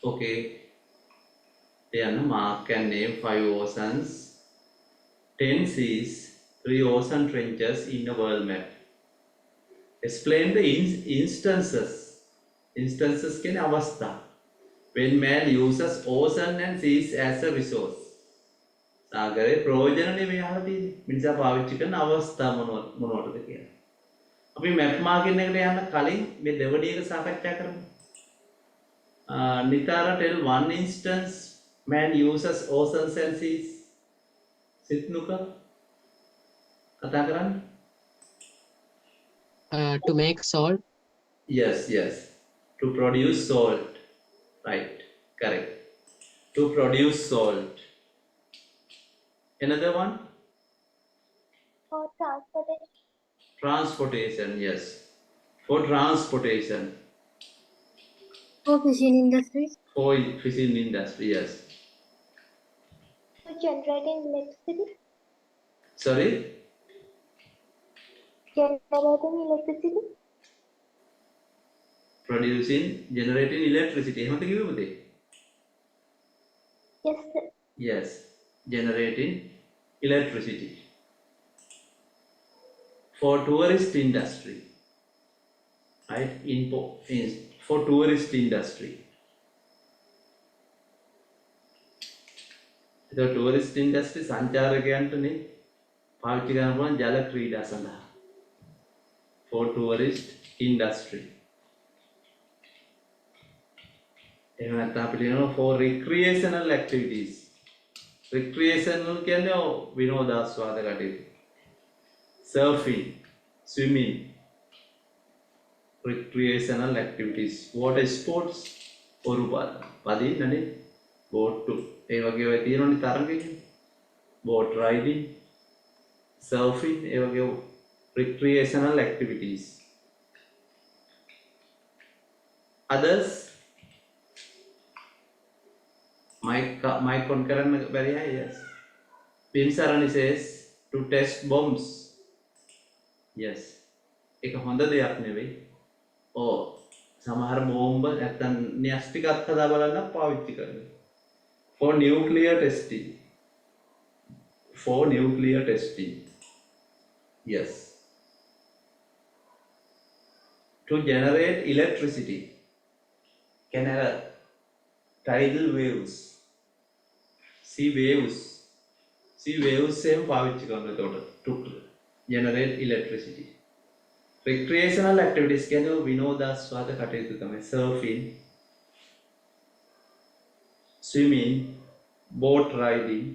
Okay. Then mark and name 5 oceans, 10 seas, 3 ocean trenches in a world map. Explain the instances. Instances can avastha. When man uses ocean and seas as a resource. සාගරේ ප්‍රයෝජනනේ මේ අහලා තියෙන්නේ. මිනිසා පාවිච්චි කරන අවස්ථා මොනවටද කියලා. අපි මැප් මාකින් එකට යන්න කලින් මේ දෙවැනි එක සාකච්ඡා කරමු. Nitara tell one instance man uses oceans and seas. සිත්නුක කතා කරන්න. To make salt. Yes. To produce salt. Right. Correct. To produce salt. Another one? For transportation. Transportation, yes. For transportation. For fishing industry. For fishing industry, yes. For generating electricity. Sorry? Generating electricity. Generating electricity. එහෙමද කිව්වේ පුතේ? Yes, sir. Yes. Generating electricity. For tourist industry. Right? For tourist industry. The tourist industry සංචාරකයන්ටනේ පාවිච්චි කරන්න පුළුවන් ජල ක්‍රීඩා සඳහා. For tourist industry. එහෙම නැත්නම් අපිට කියනවා for recreational activities. Recreational කියන්නේ විනෝදාස්වාද කටයුතු. Surfing, swimming, recreational activities. Water sports, ඔරු පදින්නනේ boat ඒ වගේ ඒවා තියෙනවනේ තරඟේ. Boat riding, surfing ඒ වගේ recreational activities. Others mic on කරන්න බැරි අය yes. Bimsarani says to test bombs. Yes. ඒක හොඳ දෙයක් නෙවෙයි. සමහර බෝම්බ නැත්තම් න්‍යෂ්ටිකත් හදා බලන්න පාවිච්චි කරනවා. For nuclear testing. For nuclear testing. Yes. To generate electricity. Can have tidal waves. Sea waves. Sea waves same පාවිච්චි කරනවා එතකොට to generate electricity. Recreational activities කියන්නේ විනෝදාස්වාද කටයුතු තමයි surfing, swimming, boat riding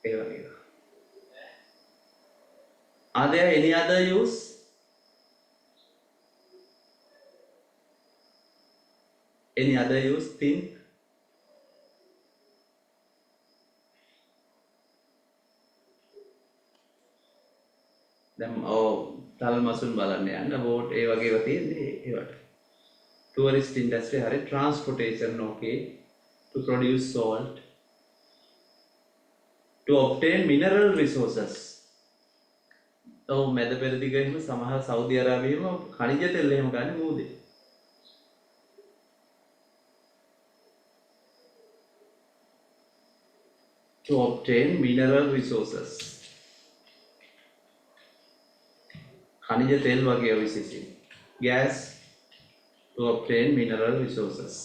ඒ වගේ. Are there any other use? Any other use? Think. Them තල් මසුන් බලන්න යන්න boat ඒ වගේ ඒවා තියෙන්නේ ඒවට. Tourist industry හරි transportation okay. To produce salt. To obtain mineral resources. මැද පෙරදිග එහෙම සමහර සෞදි අරාබියෙම ඛනිජ තෙල් එහෙම ගන්න මූදේ. To obtain mineral resources. ඛනිජ තෙල් වගේ විශේෂයෙන්. Gas to obtain mineral resources.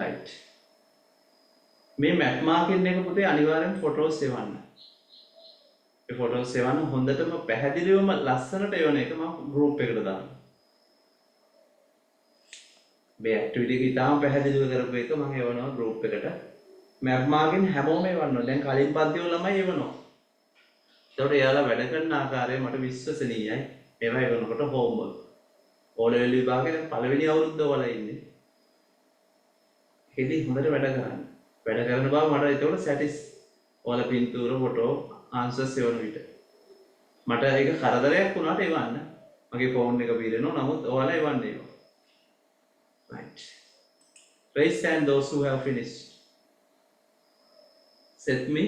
Right. මේ මැප් මාකින් එක පුතේ අනිවාර්යෙන් ෆොටෝස් එවන්න. ඒ ෆොටෝස් එවන්න හොඳටම පැහැදිලිවම ලස්සනට එවන එක මම ගෲප් එකට දානවා. මේ ඇක්ටිවිටි එක ඉතාලම පැහැදිලිව කරපු එක මම එවනවා ගෲප් එකට. මැප් මාකින් හැමෝම එවන්නවා. දැන් කලින් පන්ති වල ළමයි එවනවා. ඒකට එයාලා වැඩ කරන ආකාරය මට විශ්වසනීයයි. ඒවා එවනකොට හෝම්වර්ක්. ඕ ලෙවල් විභාගේ දැන් පළවෙනි අවුරුද්ද වල ඉන්නේ. ඒකෙදි හොඳට වැඩ කරන්න. වැඩ කරන බව මට ඒකට සැටිස් ඔයාලා පින්තූර ෆොටෝ ආන්සර්ස් එවන විට. මට ඒක කරදරයක් වුණාට එවන්න. මගේ ෆෝන් එක පිරෙනවා. නමුත් ඔයාලා එවන්න ඒවා. Right. Raise hand those who have finished. Set me.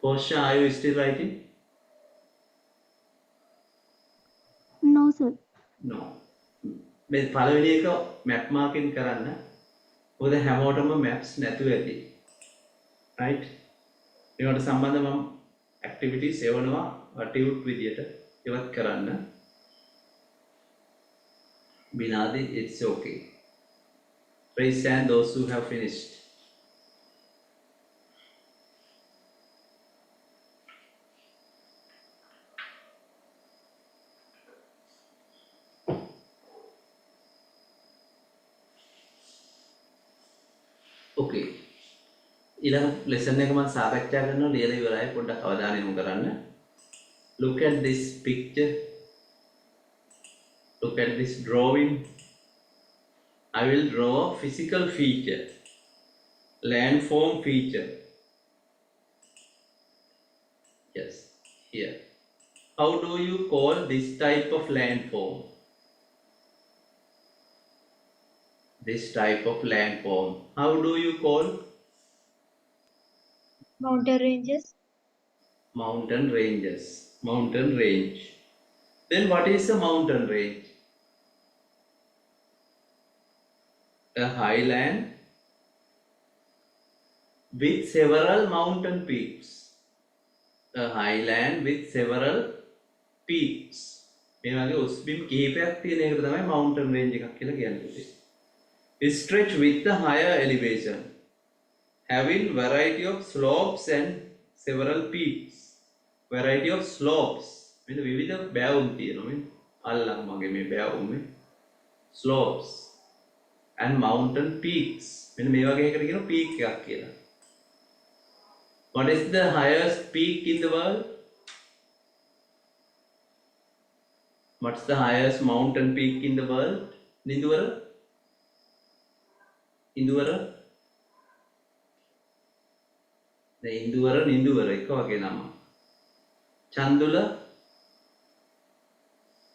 Portia, are you still writing? no. මේ පළවෙනි එක map marking කරන්න. මොකද හැමෝටම maps නැතුව ඇති. right? ඒකට සම්බන්ධ මම activities එවනවා ටියුට් විදියට ඉවත් කරන්න. Binadi, it's okay. Raise hand those who have finished. Okay. ඊළඟ lesson එක මම සාකච්ඡා කරනවා ලියලා ඉවරයි පොඩ්ඩක් අවධානය යොමු කරන්න. Look at this picture. Look at this drawing. I will draw a physical feature, landform feature. Yes, here. How do you call this type of landform? This type of landform. How do you call? Mountain ranges. Mountain ranges. Mountain range. Then what is a mountain range? A highland with several mountain peaks. A highland with several peaks. මේ වගේ උස්බිම් කිහිපයක් තියෙන එකට තමයි mountain range එකක් කියලා කියන්නේ. Stretch with a higher elevation, having variety of slopes and several peaks. Variety of slopes. මෙන්න විවිධ බෑවුම් තියෙනවා මේ. අල්ලන් මගේ මේ බෑවුම් slopes and mountain peaks. මෙන්න මේ වගේ එකකට කියනවා peak එකක් කියලා. What is the highest peak in the world? What's the highest mountain peak in the world? Ninduvara? Induvara? The Induvara, Ninduvara එක වගේ නම. Chandula?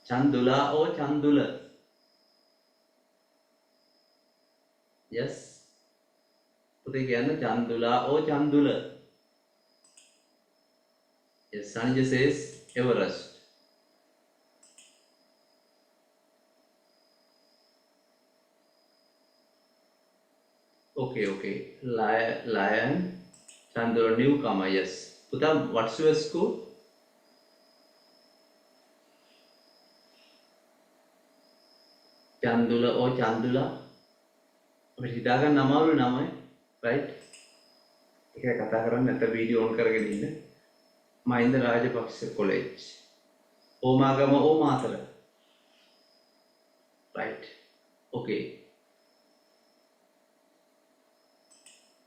Chandula or Chandula? Yes. පුතේ කියන්න Chandula or Chandula? Yes, Sanjay says Everest. Okay. Lion, Chandula, newcomer, yes. Puta, what's your school? Chandula or Chandula? අපිට හිතා ගන්න අමාරුයි නමයි, right? ඒක කතා කරන්නේ නැත්නම් වීඩියෝ ඔන් කරගෙන ඉන්න. මහින්ද රාජපක්ෂ කොලෙජ්. ඕමාගම ඕමාතර. right. Okay.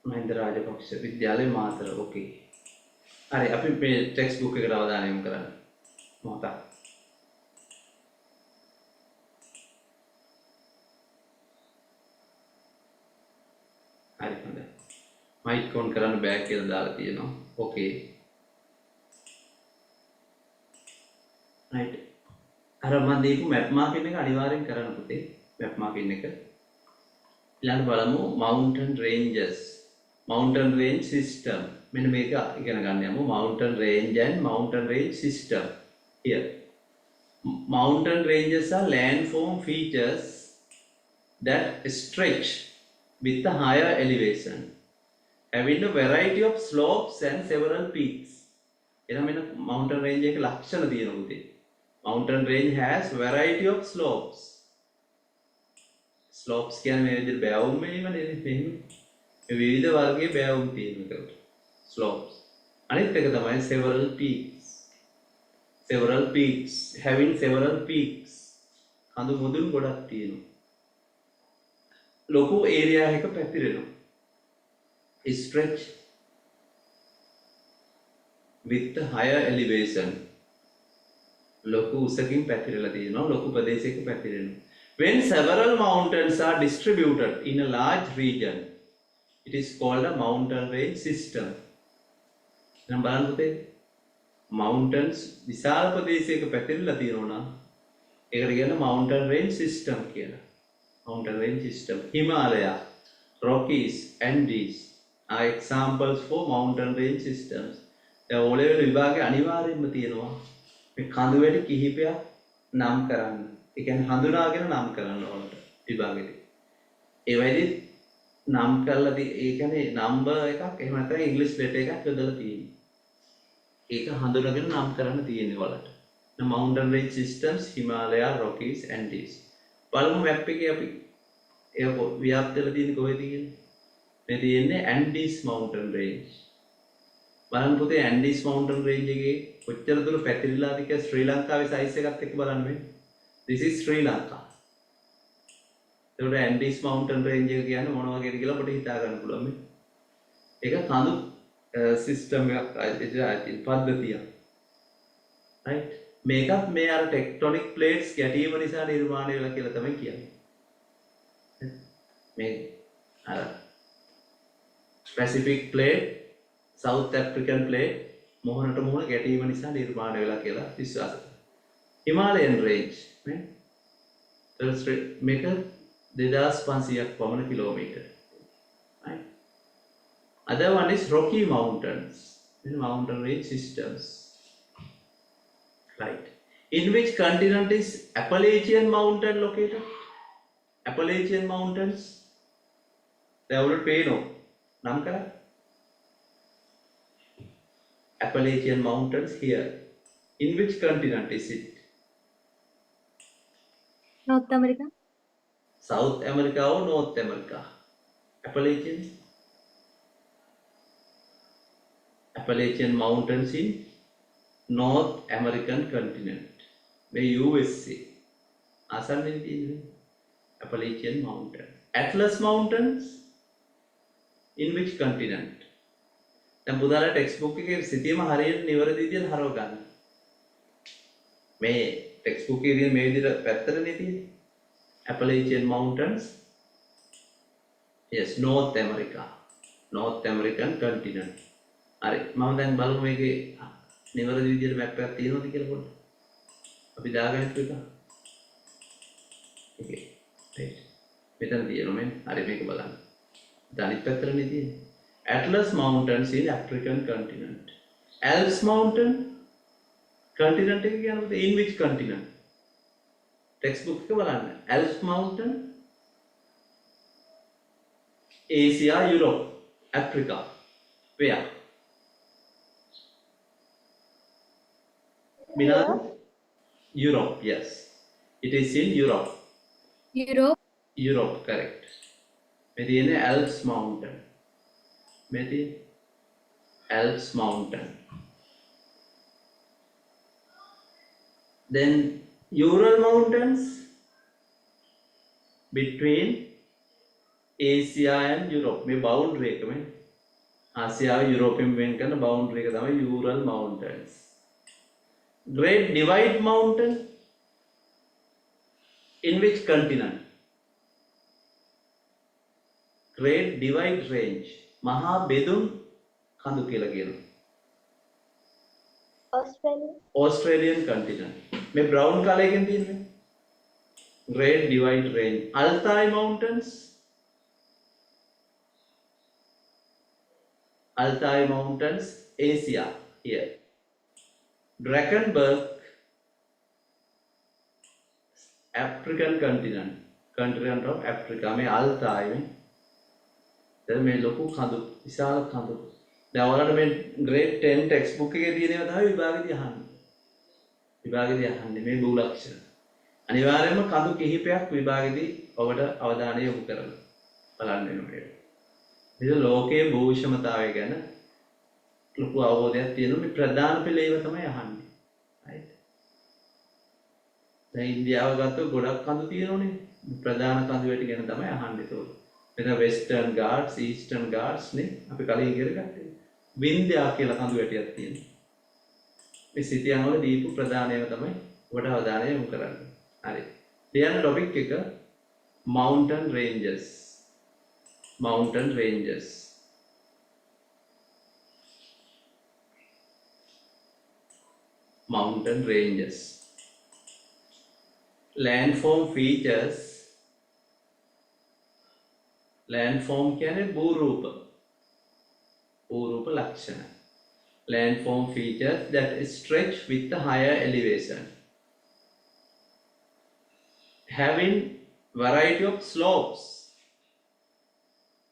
මහින්ද රාජපක්ෂ විද්‍යාලය මාතර. okay. හරි අපි මේ ටෙක්ස්ට් බුක් එකට අවධානය යොමු කරන්න. මොහොතක්. හරි හොඳයි. මයික් ඔන් කරන්න බෑ කියලා දාලා තියෙනවා. okay. right. අර මම දීපු map marking එක අනිවාර්යෙන් කරන්න පුතේ. map marking එක. ඊළඟ බලමු mountain ranges. Mountain range system. මෙන්න මේක ඉගෙන ගන්න යමු. Mountain range and mountain range system. Here. Mountain ranges are landform features that stretch with a higher elevation, having a variety of slopes and several peaks. එහෙනම් මෙන්න mountain range එකේ ලක්ෂණ තියෙනවා පුතේ. Mountain range has variety of slopes. Slopes කියන්නේ මේ විදිහට බෑවුම් වීමනේ මෙහෙම. මේ විවිධ වර්ගයේ බෑවුම් තියෙනවා ඒකට. Slopes. අනිත් එක තමයි several peaks. Several peaks, having several peaks. කඳු මුදුන් ගොඩක් තියෙනවා. ලොකු ඒරියා එක පැතිරෙනවා. Stretch with a higher elevation. ලොකු උසකින් පැතිරලා තියෙනවා. ලොකු ප්‍රදේශයක පැතිරෙනවා. When several mountains are distributed in a large region, it is called a mountain range system. නම් බලන්න පුතේ. Mountains විශාල ප්‍රදේශයක පැතිරලා තියෙනවා නම් ඒකට කියනවා mountain range system කියලා. Mountain range system. Himalaya, Rockies, Andes are examples for mountain range systems. දැන් O level විභාගයේ අනිවාර්යයෙන්ම තියෙනවා මේ කඳු වැටි කිහිපයක් නම් කරන්න. ඒ කියන්නේ හඳුනාගෙන නම් කරන්න ඕනට විභාගෙදී. ඒ වෙලෙදි නම් කරලා ඒ කියන්නේ නම්බර් එකක් එහෙම නැත්නම් ඉංග්‍රීසි ලෙටර් එකක් යොදලා තියෙන්නේ. ඒක හඳුනාගෙන නම් කරන්න තියෙන්නේ වලට. The mountain range systems Himalaya, Rockies, Andes. බලමු මැප් එකේ අපි ඒක ව්‍යාප්ත වෙලා තියෙන්නේ කොහෙද කියන්නේ. මේ තියෙන්නේ Andes mountain range. බලන්න පුතේ Andes mountain range එකේ කොච්චර දුර පැතිරිලාද කියලා ශ්‍රී ලංකාවේ සයිස් එකත් එක්ක බලන්න මේ. This is Sri Lanka. ඒකට Andes mountain range එක කියන්නේ මොන වගේද කියලා අපිට හිතා ගන්න පුළුවන් මේ. ඒක කඳු සිස්ටම් එකක් පද්ධතියක්. right? මේකත් මේ අර ටෙක්ටොනික් ප්ලේට්ස් ගැටීම නිසා නිර්මාණය වෙලා කියලා තමයි කියන්නේ. මේ අර Pacific plate, South African plate මොහොනට මොහොන ගැටීම නිසා නිර්මාණය වෙලා කියලා විශ්වාස කරනවා. Himalayan range නේ. මේක 2500ක් පමණ kilometre. right? Other one is Rocky Mountains, mountain range systems. Right. In which continent is Appalachian Mountain located? Appalachian Mountains. They will pay no. Namkara? Appalachian Mountains here. In which continent is it? North America. South America or North America? Appalachian? Appalachian Mountains in North American continent. The USA. Appalachian Mountain. Atlas Mountains. In which continent? දැන් පුතාලා text book එකේ සිතියම හරියට නිවැරදි විදිහට හරව ගන්න. මේ text book එකේ මේ විදිහට පැත්තටනේ තියෙන්නේ. Appalachian Mountains. Yes, North America. North American continent. හරි. මම දැන් බලමු මේකේ නිවැරදි විදිහට මැප් එකක් තියෙනවද කියලා පොඩ්ඩක්. අපි දාගන්නත් එක. Okay. right. මෙතන තියෙනවා මේ. හරි මේක බලන්න. අනිත් පැත්තටනේ තියෙන්නේ. Atlas Mountains in African continent. Alps Mountain continent එක කියන්නේ in which continent? Textbook එක බලන්න. Alps Mountain Asia, Europe, Africa. Where? Minal? Europe, yes. It is in Europe. Europe. Europe, correct. Medina Alps Mountain. Medina Alps Mountain. Then Ural Mountains between Asia and Europe. මේ boundary එක මේ ආසියාව යුරෝපයෙන් වෙන් කරන boundary එක තමයි Ural Mountains. Great Divide Mountain in which continent? Great Divide Range. මහා බෙදුම් කඳු කියලා කියනවා. Australia. Australian continent. මේ brown color එකෙන් තියෙන්නේ. Great Divide Range. Altai Mountains. Altai Mountains, Asia, here. Drakensberg, African continent. Continent of Africa. මේ Altai මේ දැන් මේ ලොකු කඳු විශාල කඳු. දැන් ඔයාලට මේ grade 10 textbook එකේ තියෙනවා තමයි විභාගෙදී අහන්නේ. විභාගෙදී අහන්නේ මේ භූලක්ෂණ. අනිවාර්යයෙන්ම කඳු කිහිපයක් විභාගෙදී ඔබට අවධානය යොමු කරන්න බලන්න වෙනවා. මේ ලෝකයේ භූෂමතාවය ගැන ලොකු අවබෝධයක් තියෙනවා. මේ ප්‍රධාන පෙළ ඒවා තමයි අහන්නේ. right? දැන් ඉන්දියාව ගත්තොත් ගොඩක් කඳු තියෙනෝනේ. ප්‍රධාන කඳු වැටි ගැන තමයි අහන්නේ ඒක. මෙතන Western Ghats, Eastern Ghats නේ අපි කලින් ඉගෙන ගත්තේ. වින්ධ්‍යා කියලා කඳු වැටියක් තියෙනවා. මේ සිතියන් වල දීපු ප්‍රධාන ඒවා තමයි ඔබට අවධානය යොමු කරන්නේ. හරි. ලියන ටොපික් එක mountain ranges. Mountain ranges. Mountain ranges. Landform features. Landform කියන්නේ භූරූප. භූරූප ලක්ෂණ. Landform features that stretch with the higher elevation. having variety of slopes.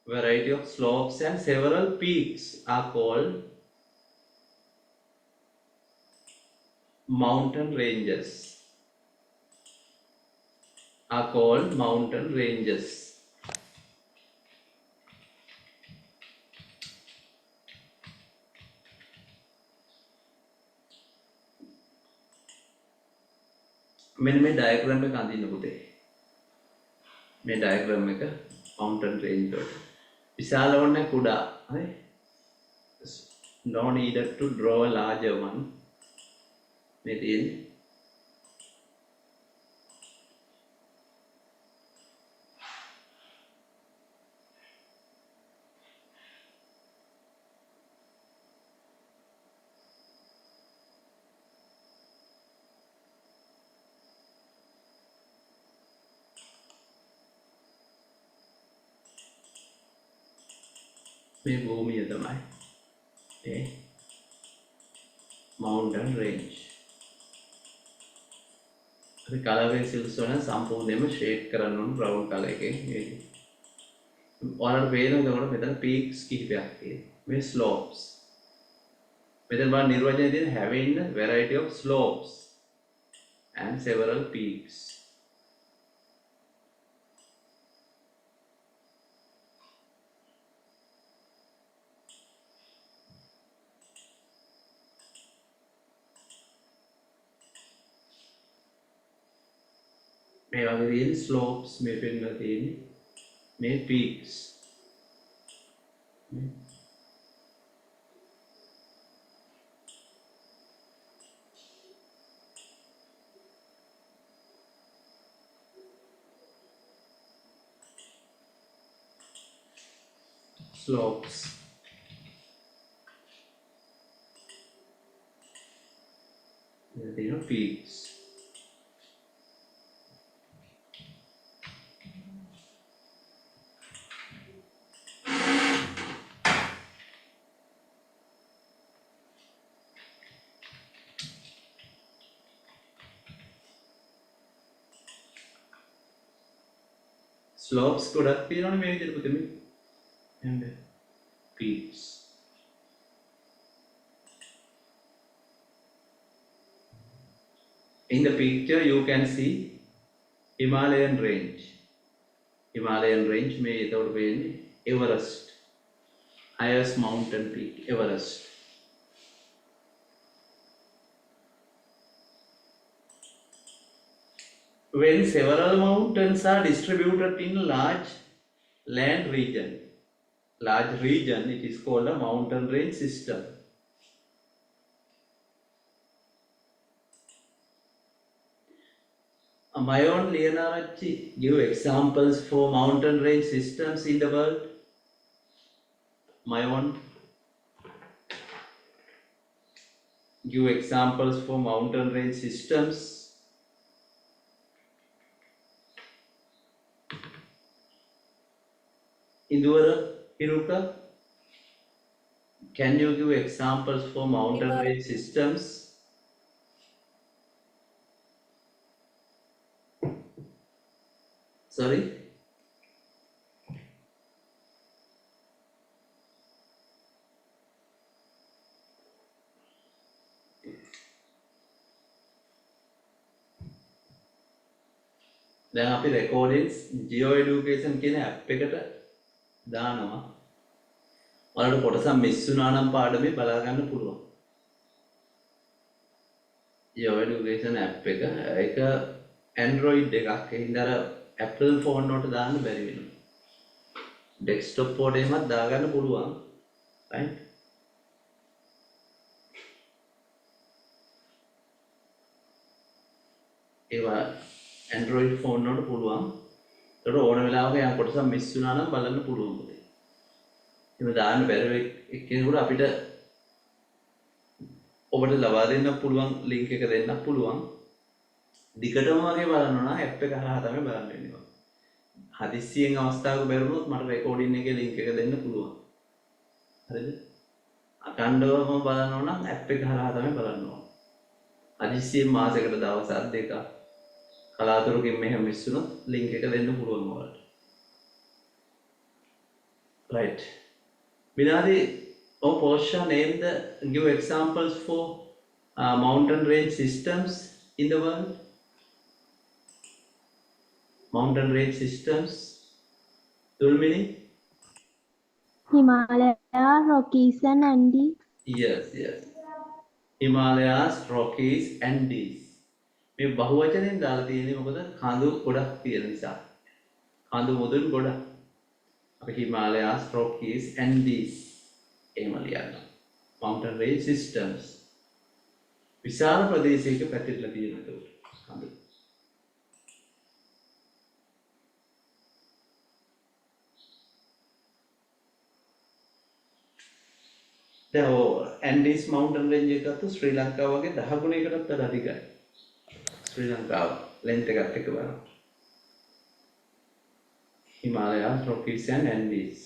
Variety of slopes and several peaks are called mountain ranges. Are called mountain ranges. මෙන්න මේ diagram එක අඳින්න පුතේ. මේ diagram එක mountain range වලට. විශාල වන්නේ කුඩා. හරි? No needed to draw a larger one. මේ තියෙන්නේ. මේ භූමිය තමයි ඒ mountain range. අපි color pencils වලින් සම්පූර්ණයෙන්ම shade කරන්න ඕන brown color එකෙන් මේක. ඔයාලට පේනවද එතකොට මෙතන peaks කිහිපයක් තියෙනවා. මේ slopes. මෙතන බලන්න නිර්වචනයේ තියෙන having a variety of slopes and several peaks. මේ වගේ තියෙන slopes මේ පෙන්නලා තියෙන්නේ මේ peaks. Slopes. You know, peaks. Slopes ගොඩක් තියෙනවනේ මේ විදිහට පුතේ මේ. And peaks. In the picture you can see Himalayan range. Himalayan range මේ එතකොට වෙන්නේ Everest. Highest mountain peak Everest. When several mountains are distributed in a large land region, it is called a mountain range system. Mayon Leonaracci give examples for mountain range systems in the world. Mayon give examples for mountain range systems. Indura, Hiruka, can you give examples for mountain range systems? Sorry? දැන් අපි recordings geo education කියන app එකට දානවා. ඔයාලට කොටසක් miss වුණා නම් පාඩමේ බලා ගන්න පුළුවන්. geo education app එක ඒක Android එකක්. ඒ හින්දා අර Apple phone වලට දාන්න බැරි වෙනවා. desktop වලට එහෙමත් දාගන්න පුළුවන්. right? ඒවා Android phone වලට පුළුවන්. ඒකට ඕන වෙලාවක යම් කොටසක් මිස් වුණා නම් බලන්න පුළුවන් පුතේ. එහෙම දාන්න බැරි එක්කෙනෙකුට අපිට ඔබට ලබා දෙන්න පුළුවන් link එක දෙන්න පුළුවන්. දිගටම වගේ බලන්න නම් app එක හරහා තමයි බලන්න වෙන්නේ. හදිස්සියෙන් අවස්ථාවක බැරුණොත් මට recording එකේ link එක දෙන්න පුළුවන්. හරිද? අඛණ්ඩවම බලනවා නම් app එක හරහා තමයි බලන්න ඕන. හදිස්සියෙන් මාසයකට දවස් දෙකක් කලාතුරකින් මෙහෙම මිස් වුණොත් link එක දෙන්න පුළුවන් ඔයාලට. Right. Binadi or Portia name the give examples for mountain range systems in the world. Mountain range systems. Dulmini? Himalaya, Rockies and Andes. Yes, yes. Himalayas, Rockies, Andes. මේ බහුවචනෙන් දාලා තියෙන්නේ මොකද? කඳු ගොඩක් තියෙන නිසා. කඳු මුදුන් ගොඩක්. අපි Himalayas, Rockies, Andes එහෙම ලියනවා. Mountain range systems. විශාල ප්‍රදේශයක පැතිරලා තියෙන ඒක කඳු. Andes mountain range එක ගත්තොත් ශ්‍රී ලංකාව වගේ 10 ගුණයකටත් වඩා අධිකයි. ශ්‍රී ලංකාව length එකත් එක්ක බලන්න. Himalayas, Rockies and Andes.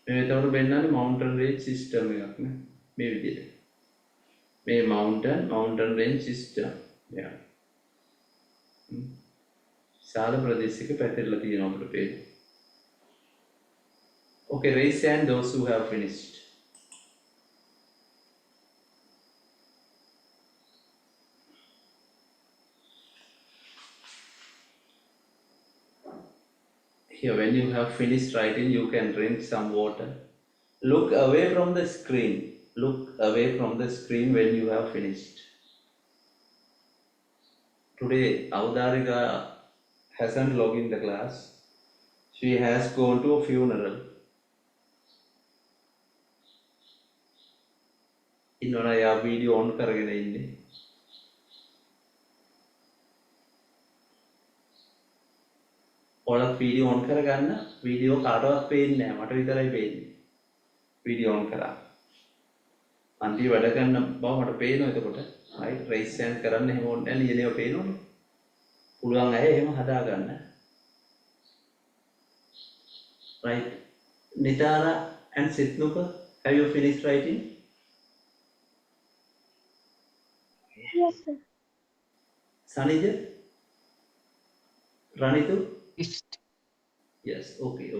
මේ එතකොට වෙන්නන්නේ mountain range system එකක් නේ මේ විදිහට. මේ mountain range system. Yeah. විශාල ප්‍රදේශයක පැතිරලා තියෙනවා අපිට පේනවා. Okay, raise hand those who have finished. Here, when you have finished writing, you can drink some water. Look away from the screen. Look away from the screen when you have finished. Today, Avdarika hasn't logged in the class. She has gone to a funeral. ඉන්නවනේ යා video on කරගෙන ඉන්නේ. ඔයාලා video on කරගන්න. Video කාටවත් පේන්නේ නැහැ. මට විතරයි පේන්නේ. වීඩියෝ ඔන් කරා. අන්ති වැඩ කරන බව මට පේනවා එතකොට. right raise hand කරන්න එහෙම ඕනේ නැහැ. ලියනේව පේනවනේ. පුළුවන් අය එහෙම හදාගන්න. right. Nitara and Sitnuka, have you finished writing? Yes, sir. Sanija? Ranitu? Ist- Yes, okay.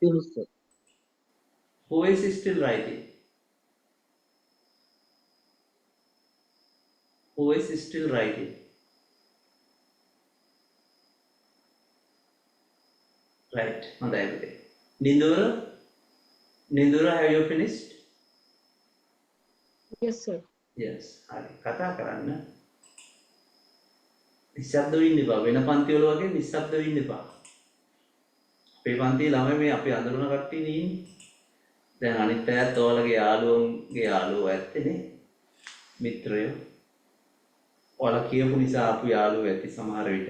Finish, sir. Who is still writing? Who is still writing? Right, Mandayavide. Nindura, have you finished? Yes, sir. Yes, hari. කතා කරන්න. නිශ්ශබ්ද වෙන්න එපා. වෙන පන්ති වල වගේ නිශ්ශබ්ද වෙන්න එපා. අපේ පන්තියේ ළමයි මේ අපි අඳුරන කට්ටිය ඉන්නේ. දැන් අනිත් අයත් ඔයාලගේ යාළුවන්ගේ යාළුවෝ ඇත්තනේ. මිත්‍රයෝ. ඔයාලා කියපු නිසා ආපු යාළුවෝ ඇති සමහර විට.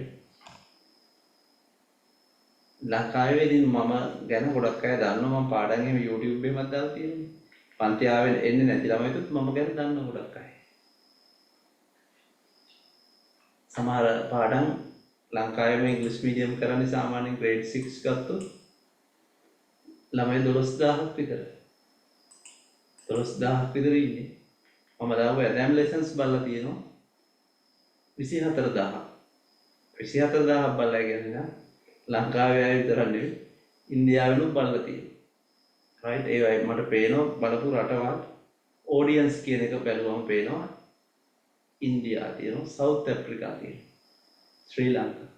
ලංකාවේදී මම ගැන ගොඩක් අය දන්නවා මම පාඩම් එහෙම YouTube එකෙන් දාලා තියෙනවා. පන්ති ආවෙ එන්නේ නැති ළමයිතුත් මම ගැන දන්නවා ගොඩක් අය. සමහර පාඩම් ලංකාවේ මේ ඉංග්‍රීසි මීඩියම් කරන්නේ සාමාන්‍යයෙන් grade 6 ගත්තොත් ළමයි 12000ක් විතර. 12000ක් විතර ඉන්නේ. මම දාපු exam lessons බලලා තියෙනවා 24000ක්. 24000ක් බලලා කියන්නේ ලංකාවේ අය විතර නෙවෙයි ඉන්දියාවෙනුත් බලලා තියෙනවා. right ඒ වගේ මට පේනවා බලපු රටවල් audience කියන එක බැලුවම පේනවා ඉන්දියා තියෙනවා සවුත් ඇෆ්‍රිකා තියෙනවා ශ්‍රී ලංකා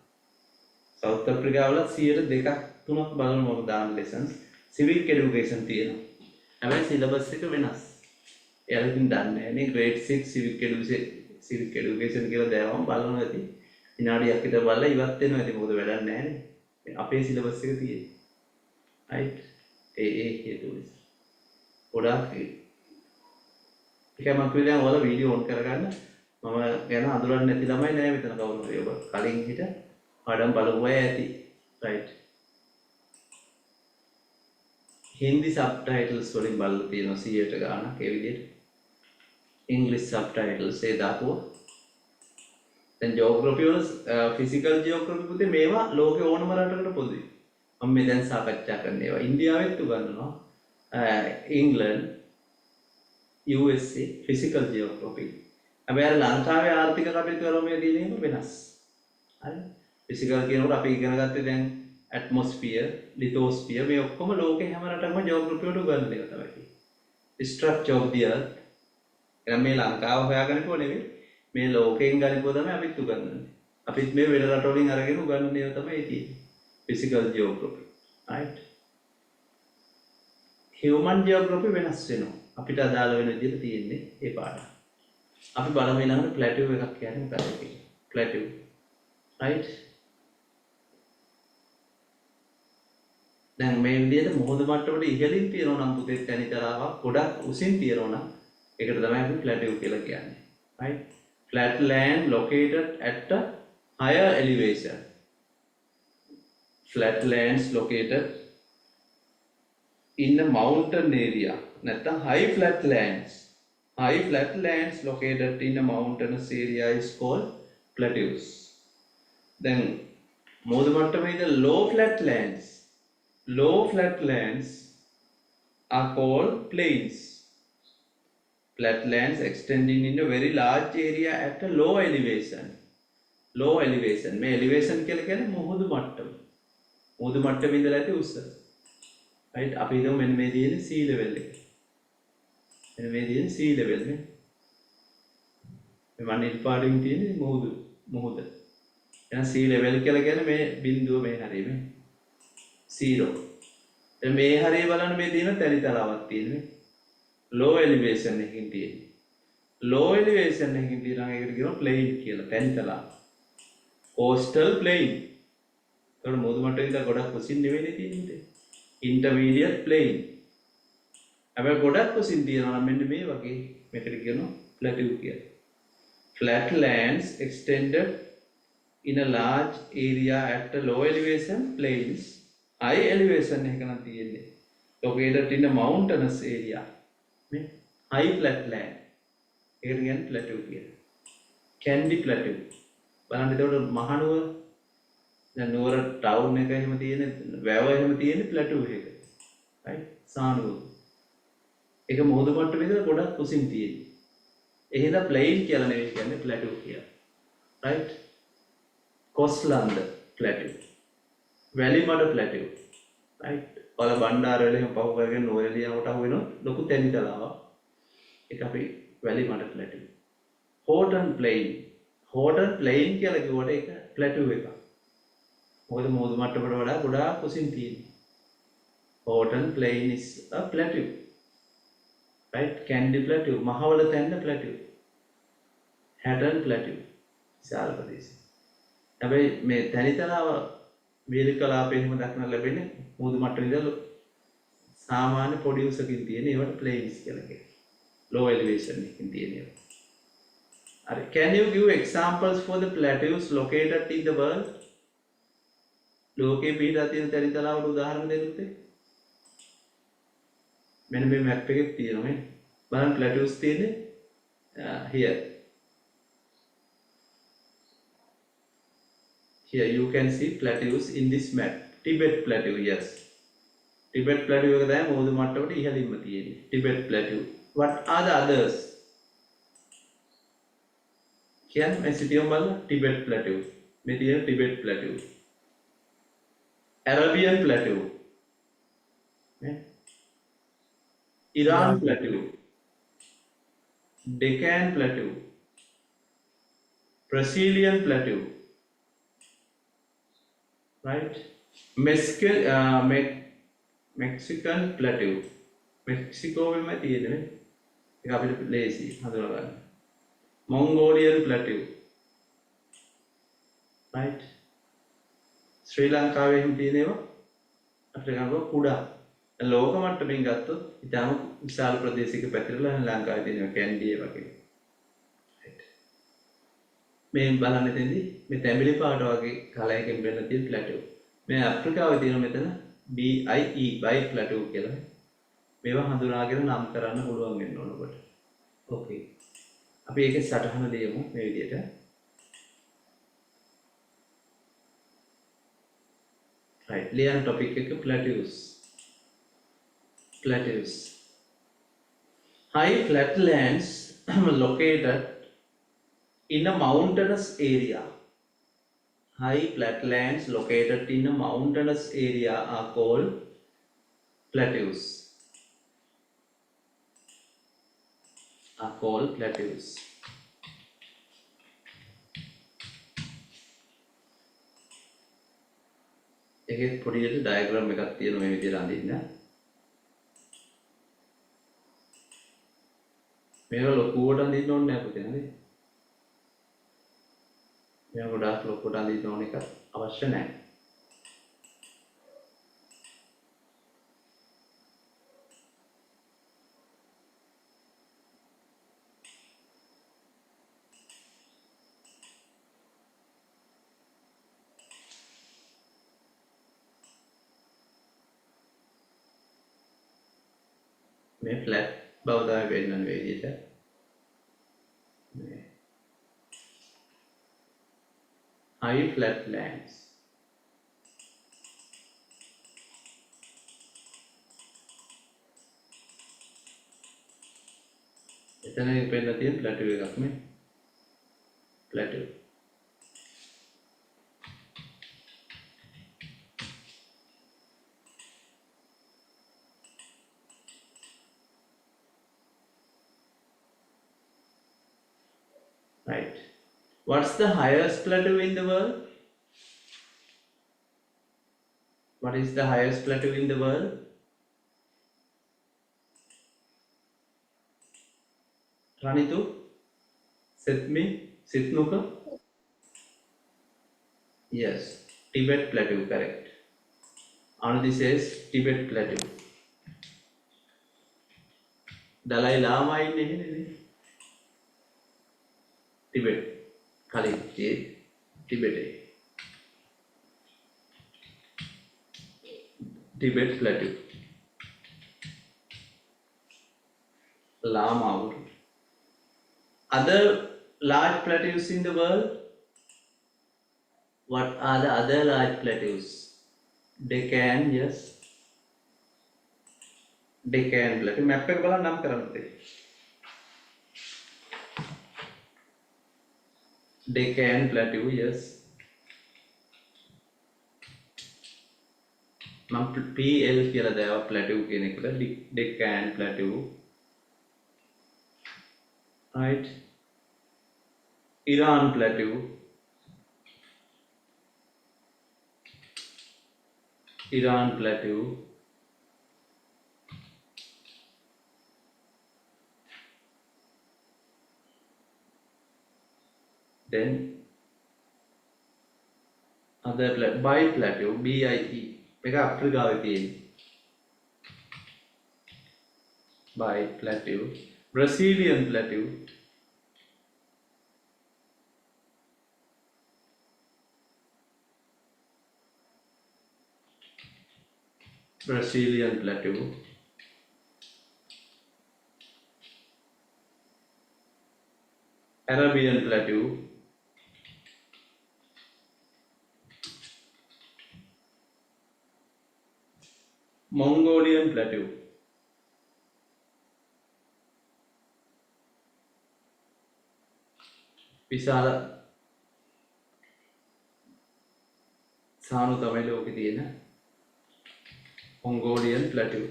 සවුත් ඇෆ්‍රිකා වල 2%ක් 3ක් බලන මම දාන lessons civic education තියෙනවා හැබැයි syllabus එක වෙනස් එයාලා ඉතින් දන්නේ නැහැ නේ grade 6 civic education කියලා දාවම බලනවා ඇති විනාඩියක් විතර බලලා ඉවත් වෙනවා ඇති මොකද වැඩක් නැහැ නේ අපේ syllabus එක තියෙන්නේ right ඒ හේතු නිසා ගොඩාක් ඒකම කිව්ලා ඔයාලා වීඩියෝ ඔන් කරගන්න මම ගැන අඳුරන්නේ නැති ළමයි නෑ මෙතන කවුරු හරි ඔබ කලින් හිට පාඩම් බලපු අය ඇති right හින්දි subtitles වලින් බලලා තියෙනවා 100ට ගානක් ඒ විදිහට English subtitles ඒ දාපුවා දැන් geography වල physical geography පුතේ මේවා ලෝකේ ඕනම රටකට පොදුයි මම මේ දැන් සාකච්ඡා කරන ඒවා ඉන්දියාවෙත් උගන්වනවා England, USA physical geography. හැබැයි ලංකාවේ ආර්ථික කටයුතු ක්‍රමයේදී නේම වෙනස්. හරි. ෆිසිකල් කියනකොට අපි ඉගෙන ගත්තේ දැන් ඇට්මොස්ෆියර්, ලිතෝස්ෆියර් මේ ඔක්කොම ලෝකේ හැම රටකම ජියෝග්‍රැෆි වලට උගන්වන ඒවා තමයි. Structure of the earth. එහෙනම් මේ ලංකාව හොයාගන්නකෝ නෙවෙයි. මේ ලෝකයෙන් ගනිකෝ තමයි අපිත් උගන්වන්නේ. අපිත් මේ වෙන රට වලින් අරගෙන උගන්වන ඒවා තමයි තියෙන්නේ. Physical geography. right. human geography වෙනස් වෙනවා. අපිට අදාළ වෙන විදිහට තියෙන්නේ ඒ පාඩම. අපි බලමු ඊළඟට plateau එකක් කියන්නේ මොකක්ද කියලා. plateau. right. දැන් මේ විදිහට මොහොත මට්ටමට ඉහළින් තියෙනවා නම් පුතේ තැනිතරාවක් ගොඩක් උසින් තියෙනවා නම් ඒකට තමයි අපි plateau කියලා කියන්නේ. right. flat land located at a higher elevation. Flat lands located in a mountain area. නැත්නම් high flat lands. High flat lands located in a mountainous area is called plateaus. Then මොහොත මට්ටමේ ඉඳලා low flat lands. Low flat lands are called plains. Flat lands extending in a very large area at a low elevation. Low elevation. මේ elevation කියලා කියන්නේ මොහොත මට්ටම. මොහොත මට්ටමේ ඉඳලා ඇති උස. right. අපි හිතමු මෙන්න මේ තියෙන්නේ sea level එක. මෙන්න මේ තියෙන්නේ sea level නේ. මේ මනිල් පාටින් තියෙන්නේ මොහොත. එහෙනම් sea level කියලා කියන්නේ මේ බිඳුව මේ හරිය මේ. 0. දැන් මේ හරිය බලන්න මේ තියෙන තැනිතලාවක් තියෙන්නේ. low elevation එකකින් තියෙන්නේ. low elevation එකකින් තියෙනවා ඒකට කියනවා plain කියලා තැනිතලාව. coastal plain. ඒකට මොහොත මට්ටමේ ඉඳලා ගොඩක් උසින් නෙවෙයි තියෙන්නේ. intermediate plain. හැබැයි ගොඩක් උසින් තියෙනවා නම් මෙන්න මේ වගේ මේකට කියනවා plateau කියලා. flat lands extended in a large area at a low elevation plains. high elevation එක නම් තියෙන්නේ located in a mountainous area. මේ high flat land. ඒකට කියන්නේ plateau කියලා. candy plateau. බලන්න එතකොට මහනුවර දැන් නුවර ටවුන් එක එහෙම තියෙන වැව එහෙම තියෙන plateau එක. right. සානුව. ඒක මොහොත මට්ටමේ ඉඳලා ගොඩක් උසින් තියෙන්නේ. එහෙනම් plain කියලා නෙවෙයි කියන්නේ plateau කියලා. right. කොස්ලන්ද plateau. Welimada plateau. right. වල බණ්ඩාර වල එහෙම පහු කරගෙන නොවැලියාවට අහු වෙනවා ලොකු තැනිතලාවක්. ඒක අපි Welimada plateau. Horton plain. Horton plain කියලා කිව්වට ඒක plateau එකක්. මොකද මොහොත මට්ටමට වඩා ගොඩාක් උසින් තියෙන්නේ. Horton plain is a plateau. right. Candy plateau. මහවල තැන්න plateau. Hatton plateau. විශාල ප්‍රදේශය. හැබැයි මේ තැනිතලාව වේලිකලාපේ එහෙම දක්න ලැබෙන්නේ මොහොත මට්ටමේ ඉඳලා සාමාන්‍ය පොඩි උසකින් තියෙන ඒවට plains කියලා කියනවා. low elevation එකකින් තියෙන ඒවා. හරි. Can you give examples for the plateaus located in the world? ලෝකේ පිටා තියෙන තැනිතලාවට උදාහරණ දෙන්න උත්තේ. මෙන්න මේ මැප් එකේ තියෙනවා මේ. බලන්න plateaus තියෙන්නේ here. Here you can see plateaus in this map. Tibet plateau, yes. Tibet plateau එක තමයි මොහොත මට්ටමට ඉහළින්ම තියෙන්නේ. Tibet plateau. What are the others? කියන්නේ මේ සිටියම් බලන්න Tibet plateau. මේ තියෙන Tibet plateau. Arabian plateau. Iran plateau. Deccan plateau. Brazilian plateau. right. Mexican plateau. Mexico වෙම තියෙන්නේ ඒක අපිට ලේසි හඳුනා ගන්න. Mongolian plateau. right. ශ්‍රී ලංකාවේ එහෙම තියෙනවා අපිට ගන්නවා කුඩා. ලෝක මට්ටමින් ගත්තොත් ඉතාලම විශාල ප්‍රදේශයක පැතිරලා ලංකාවේ තියෙනවා කැන්ඩි ඒ වගේ. right. මේ බලන්න එතෙන්දී මේ තැඹිලි පාට වගේ කලයකින් වෙන්න තියෙන plateau. මේ අප්‍රිකාවේ තියෙන මෙතන BIE by plateau කියලා. මේවා හඳුනාගෙන නම් කරන්න පුළුවන් වෙන්න ඕන කොට. okay. අපි ඒකේ සටහන දෙමු මේ විදිහට. right. ලියන topic එක plateaus. Plateaus. High flatlands located in a mountainous area. High flatlands located in a mountainous area are called plateaus. Are called plateaus. ඒකේ පොඩියට ඩයග්‍රෑම් එකක් තියෙනවා මේ විදිහට අඳින්න. මේක ලොකුවට අඳින්න ඕනේ නැහැ පුතේ නේද? මේක ගොඩාක් ලොකුවට අඳින්න ඕන එක අවශ්‍ය නැහැ. මේ ෆ්ලැට් බව තමයි වෙන්නන විදිහට. මේ high flatlands. එතන පෙන්නලා තියෙන plateau එකක් මේ. plateau. Right. What's the highest plateau in the world? What is the highest plateau in the world? Ranitu? Sitmi? Sitnuka? Yes. Tibet Plateau, correct. Anudhi says Tibet Plateau. Dalai Lama in Tibet. Kali Tibet. Tibet Plateau. Lama. Other large plateaus in the world? What are the other large plateaus? Deccan, yes. Deccan Plateau. Map එක බලන්න නම් කරන්න පුතේ. Deccan Plateau, yes. මම PL කියලා දාවා plateau කියන එකට Deccan Plateau. Right. Iran Plateau. Iran Plateau. Then other Plateau, BIE. මේක අප්‍රිකාවේ තියෙන. Plateau. Brazilian Plateau. Brazilian Plateau. Arabian Plateau. Mongolian Plateau. විශාල සානු තමයි ලෝකේ තියෙන Mongolian Plateau.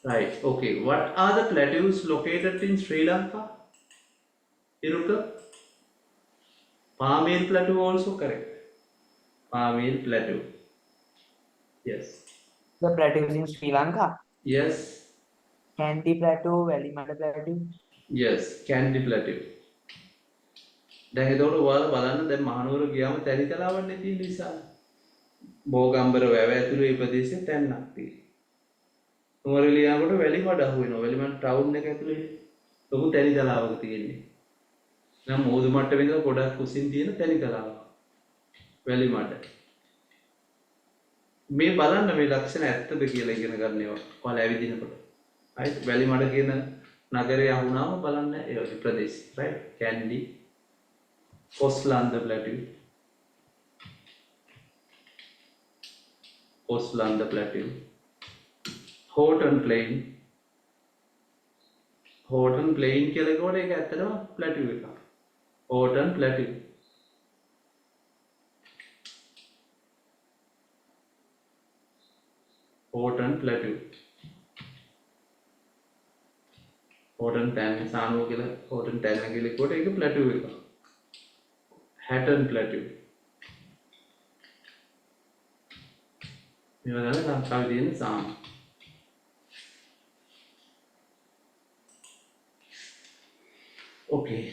Right, okay. What are the plateaus located in Sri Lanka? Iruka? Palmyra Plateau also correct. Palmyra Plateau. Yes. The plateaus in Sri Lanka. Yes. Kandy Plateau, Valimada Plateau. Yes. Kandy Plateau. දැන් ඒතකොට ඔයාලා බලන්න දැන් මහනුවර ගියාම තැරි තලාවන්නේ තියෙන නිසා බෝගම්බර වැව ඇතුළේ මේ ප්‍රදේශයේ තැන්නක් තියෙනවා. නුවරඑළියාකට වැලිමඩ අහු වෙනවා. වැලිමඩ ටවුන් එක ඇතුළේ ලොකු තැරි තලාවක තියෙන්නේ. නම් මෝදු මට්ටමේ ඉඳලා ගොඩක් කුසින් තියෙන තැරි තලාවක්. වැලිමඩ. මේ බලන්න මේ ලක්ෂණ ඇත්තද කියලා ඉගෙන ගන්න ඒවා. ඔයාලා ඇවිදිනකොට. right වැලිමඩ කියන නගරය අහුණාම බලන්න ඒ වගේ ප්‍රදේශ. right Kandy Coastland Plateau. Coastland Plateau. Horton Plain. Horton Plain කියලා කිව්වට ඒක ඇත්තටම plateau එකක්. Horton Plateau. Horton Plateau. Horton Tan සානුව කියලා Horton Tan කියලා කිව්වට ඒක plateau එකක්. Hatton Plateau. මේවා තමයි ලංකාවේ තියෙන සාම. Okay.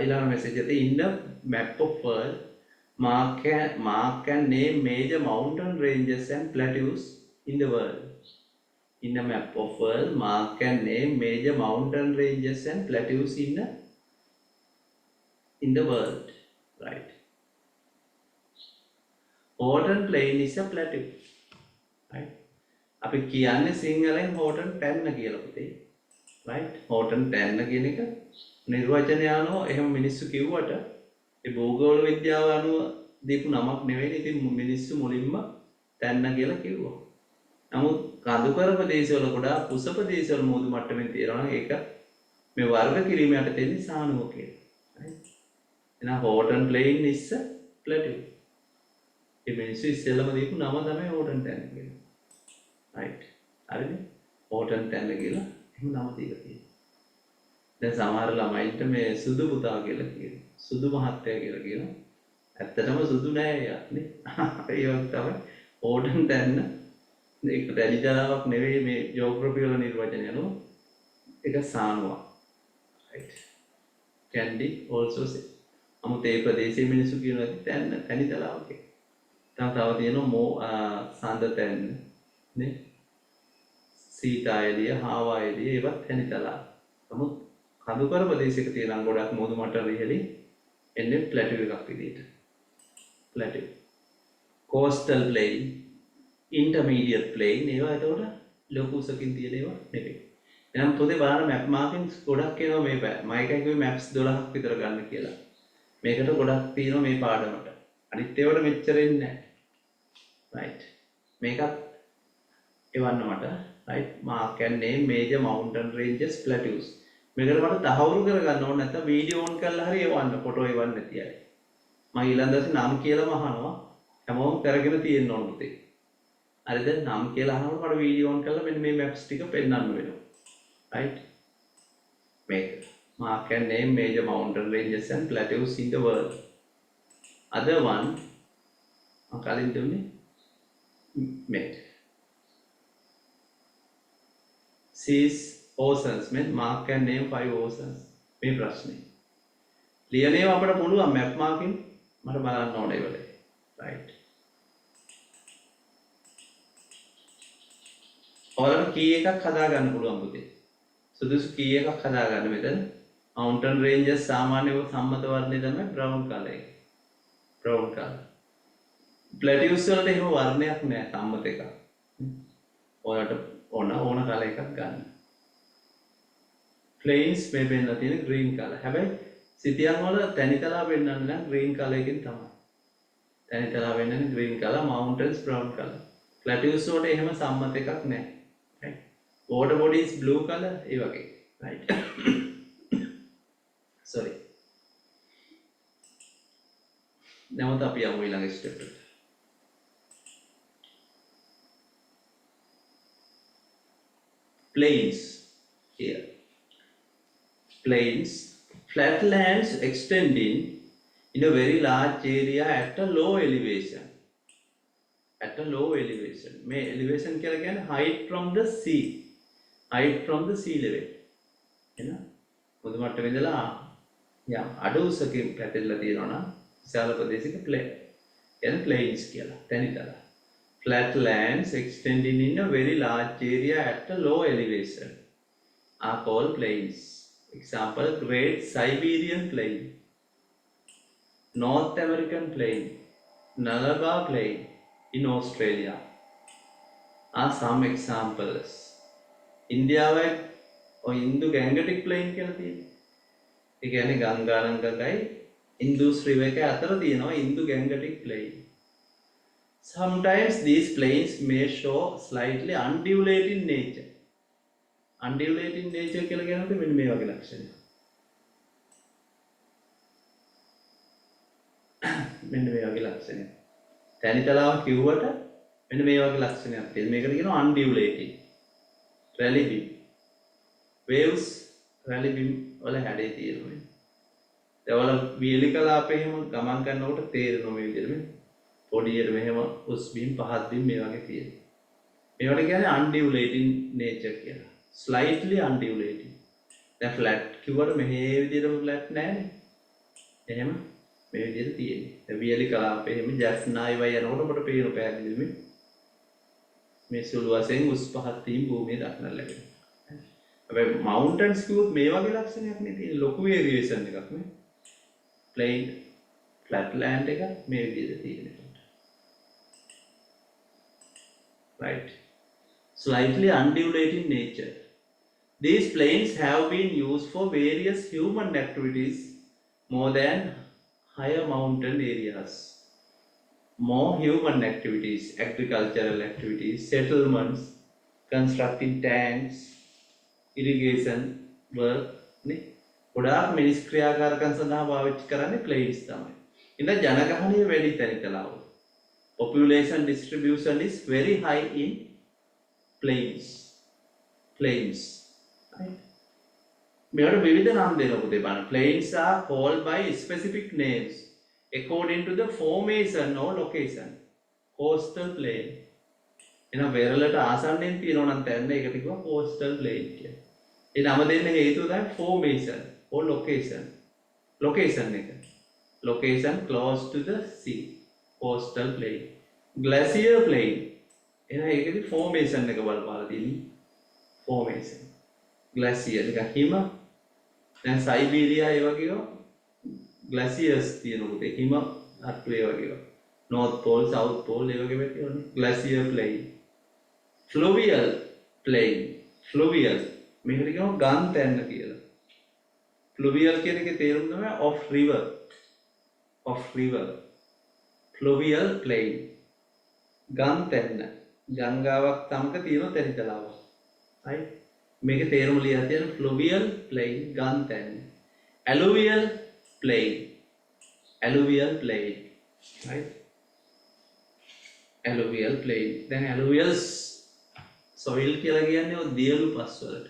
ඊළඟ message එකේ in the map of world mark and name major mountain ranges and plateaus in the world. In the map of world, mark and name major mountain ranges and plateaus in the world. Right. Horton Plain is a plateau. Right. අපි කියන්නේ සිංහලෙන් Horton Tan කියලා පුතේ. Right. Horton Tan කියන එක නිර්වචනය අනුව එහෙම මිනිස්සු කිව්වට ඒ භූගෝල විද්‍යාව අනුව දීපු නමක් නෙවෙයි. ඉතින් මිනිස්සු මුලින්ම Tan කියලා කිව්වා. නමුත් කඳුකර ප්‍රදේශවල ගොඩාක් කුස ප්‍රදේශවල මුහුදු මට්ටමින් තියෙනවා නම් ඒක මේ වර්ග කිරීම යටතේ තියෙන සානුව කියලා. Right. එහෙනම් Horton Plain is a plateau. ඒ මිනිස්සු ඉස්සෙල්ලම දීපු නම තමයි Horton Tan කියලා. Right. හරිද? Horton Tan කියලා එහෙම නම දීලා තියෙනවා. දැන් සමහර ළමයින්ට මේ සුදු පුතා කියලා කියනවා. සුදු මහත්තයා කියලා කියනවා. ඇත්තටම සුදු නෑ යා නේ. ඒ වගේ තමයි Horton Tan ඒක දැලිදාවක් නෙවෙයි මේ ජියෝග්‍රැෆි වල නිර්වචනය අනුව ඒක සානුවක්. Right. Candy also say. අමුත් ඒ ප්‍රදේශයේ මිනිස්සු කියනවා තැනිතලාව කියලා. තව තියෙනවා සඳ තැන්න නේ. සීතා එළිය, හාවා එළිය ඒවත් තැනිතලාව. නමුත් කඳුකර ප්‍රදේශයක තියෙන ගොඩක් මුහුදු මට්ටම ඉහළින් එන්නේ ප්ලැටියු එකක් විදිහට. ප්ලැටියු. coastal plain, intermediate plain ඒවා එතකොට ලොකු උසකින් තියෙන ඒවා නෙවෙයි. එහෙනම් පොතේ බලන්න මැප් මාකින්ස් ගොඩක් එනවා මේ පැය. මම එකයි කිව්වේ මැප්ස් 12ක් විතර ගන්න කියලා. මේකට ගොඩක් තියෙනවා මේ පාඩමට. අනිත් ඒවාට මෙච්චර එන්නේ නැහැ. right. මේකත් එවන්න මට right mark and name major mountain ranges plateaus. මේකට මට තහවුරු කරගන්න ඕනේ නැත්නම් වීඩියෝ ඔන් කරලා හරි එවන්න ෆොටෝ එවන්න නැති අය. මම ඊළඟ දවසේ නම් කියලාම අහනවා. හැමෝම කරගෙන තියෙන්න ඕන පුතේ. හරිද? නම් කියලා අහනකොට මට වීඩියෝ ඔන් කරලා මෙන්න මේ මැප්ස් ටික පෙන්වන්න වෙනවා. right? මේක mark and name major mountain ranges and plateaus in the world. Other one මම කලින් දුන්නේ මේක. Seas, oceans meant mark and name 5 oceans. මේ ප්‍රශ්නේ. ලියන්නේ අපිට පුළුවන් map marking මට බලන්න ඕනේ ඒවලේ. right. ඔයාලට key එකක් හදා ගන්න පුළුවන් පුතේ. සුදුසු key එකක් හදා ගන්න මෙතන. mountain ranges සාමාන්‍යව සම්මත වර්ණය තමයි brown color එක. brown color. plateaus වලට එහෙම වර්ණයක් නෑ සම්මත එකක්. ඔයාලට ඕන කලර් එකක් ගන්න. plains මේ වෙන්න තියෙන green color. හැබැයි සිතියන් වල තැනිතලා වෙන්නන්නේ නම් green color එකෙන් තමයි. තැනිතලා වෙන්නන්නේ green color, mountains brown color. plateaus වලට එහෙම සම්මත එකක් නැහැ. right. water bodies blue color ඒ වගේ. right. sorry. නැවත අපි යමු ඊළඟ ස්ටෙප් එකට. plains here. Plains, flatlands extending in a very large area at a low elevation. At a low elevation. May elevation කියලා කියන්නේ height from the sea. Height from the sea level. එන මුදු මට්ටමේ ඉඳලා යම් අඩු උසකින් පැතිරලා තියෙනවා නම් විශාල ප්‍රදේශයක plains කියලා. තැනිතල. Flatlands extending in a very large area at a low elevation are called plains. Example, Great Siberian Plain, North American Plain, Nullarbor Plain in Australia are some examples. ඉන්දියාවේ ඔය ඉන්දු ගැංගටික් ප්ලේන් කියලා තියෙනවා. ඒ කියන්නේ ගංගානංගගයි ඉන්දුස් රිවර් එක අතර තියෙනවා ඉන්දු ගැංගටික් plane. Sometimes these plains may show slightly undulating nature. Undulating nature කියලා කියනකොට මෙන්න මේ වගේ ලක්ෂණ. මෙන්න මේ වගේ ලක්ෂණ. තැනිතලාව කිව්වට මෙන්න මේ වගේ ලක්ෂණයක් තියෙනවා. මේකට කියනවා undulating. rally beam. waves rally beam වල හැඩේ තියෙනවා. ඒවල වීලි කලාපේ එහෙම ගමන් කරනකොට තේරෙනවා මේ විදිහට මේ පොඩියට මෙහෙම උස් බීම් පහත් බීම් මේ වගේ තියෙනවා. මේවට කියන්නේ undulating nature කියලා. Slightly undulating. දැන් flat කිව්වට මෙහෙ විදිහටම flat නෑනේ. එහෙම මේ විදිහට තියෙන්නේ. දැන් වියලි කලාපේ එහෙම ජැස්නායි වයි යනකොට අපිට පේන පැහැදිලිව මේ සුළු වශයෙන් උස් පහත් වීම භූමියේ දක්නට ලැබෙනවා. හැබැයි mountains කිව්වොත් මේ වගේ ලක්ෂණයක් නේ තියෙන්නේ. ලොකු variation එකක් නේ. plain flatland එක මේ විදිහට තියෙනවා. right. Slightly undulating nature. These plains have been used for various human activities more than higher mountain areas. More human activities, agricultural activities, settlements, constructing tanks, irrigation work. ගොඩාක් මිනිස් ක්‍රියාකාරකම් සඳහා පාවිච්චි කරන්නේ plains තමයි. ඉතින් ජනගහනය වැඩි තැනිතලාව. Population distribution is very high in plains. Plains. Right? මේවට විවිධ නම් දෙනවා පුතේ බලන්න. Plains are called by specific names according to the formation or location. Coastal plain. එන වෙරළට ආසන්නෙන් තියෙනවා නම් තැන්න ඒකට කිව්වා coastal plain කියලා. ඒ නම දෙන්න හේතුව තමයි formation or location. Location එක. Location close to the sea. Coastal plain. Glacier plain. එන ඒකෙදි formation එක බලපාලා තියෙන්නේ. Formation. Glacier එක හිම දැන් සයිබීරියා ඒ වගේ glaciers තියෙනකොට හිම අට්ටු ඒ වගේ north pole south pole ඒ වගේ තියෙනවනේ glacier plain fluvial plain fluvial මේකට කියනවා ගම් තැන්න කියලා fluvial කියන එකේ තේරුම තමයි of river fluvial plain ගම් තැන්න ගංගාවක් තමක තියෙන තැනිතලාවක් right මේකේ තේරුම ලියලා තියෙන fluvial plain ගම් තැන්න alluvial plain right alluvial plain දැන් alluvial soil කියලා කියන්නේ ඔය දියලු පස් වලට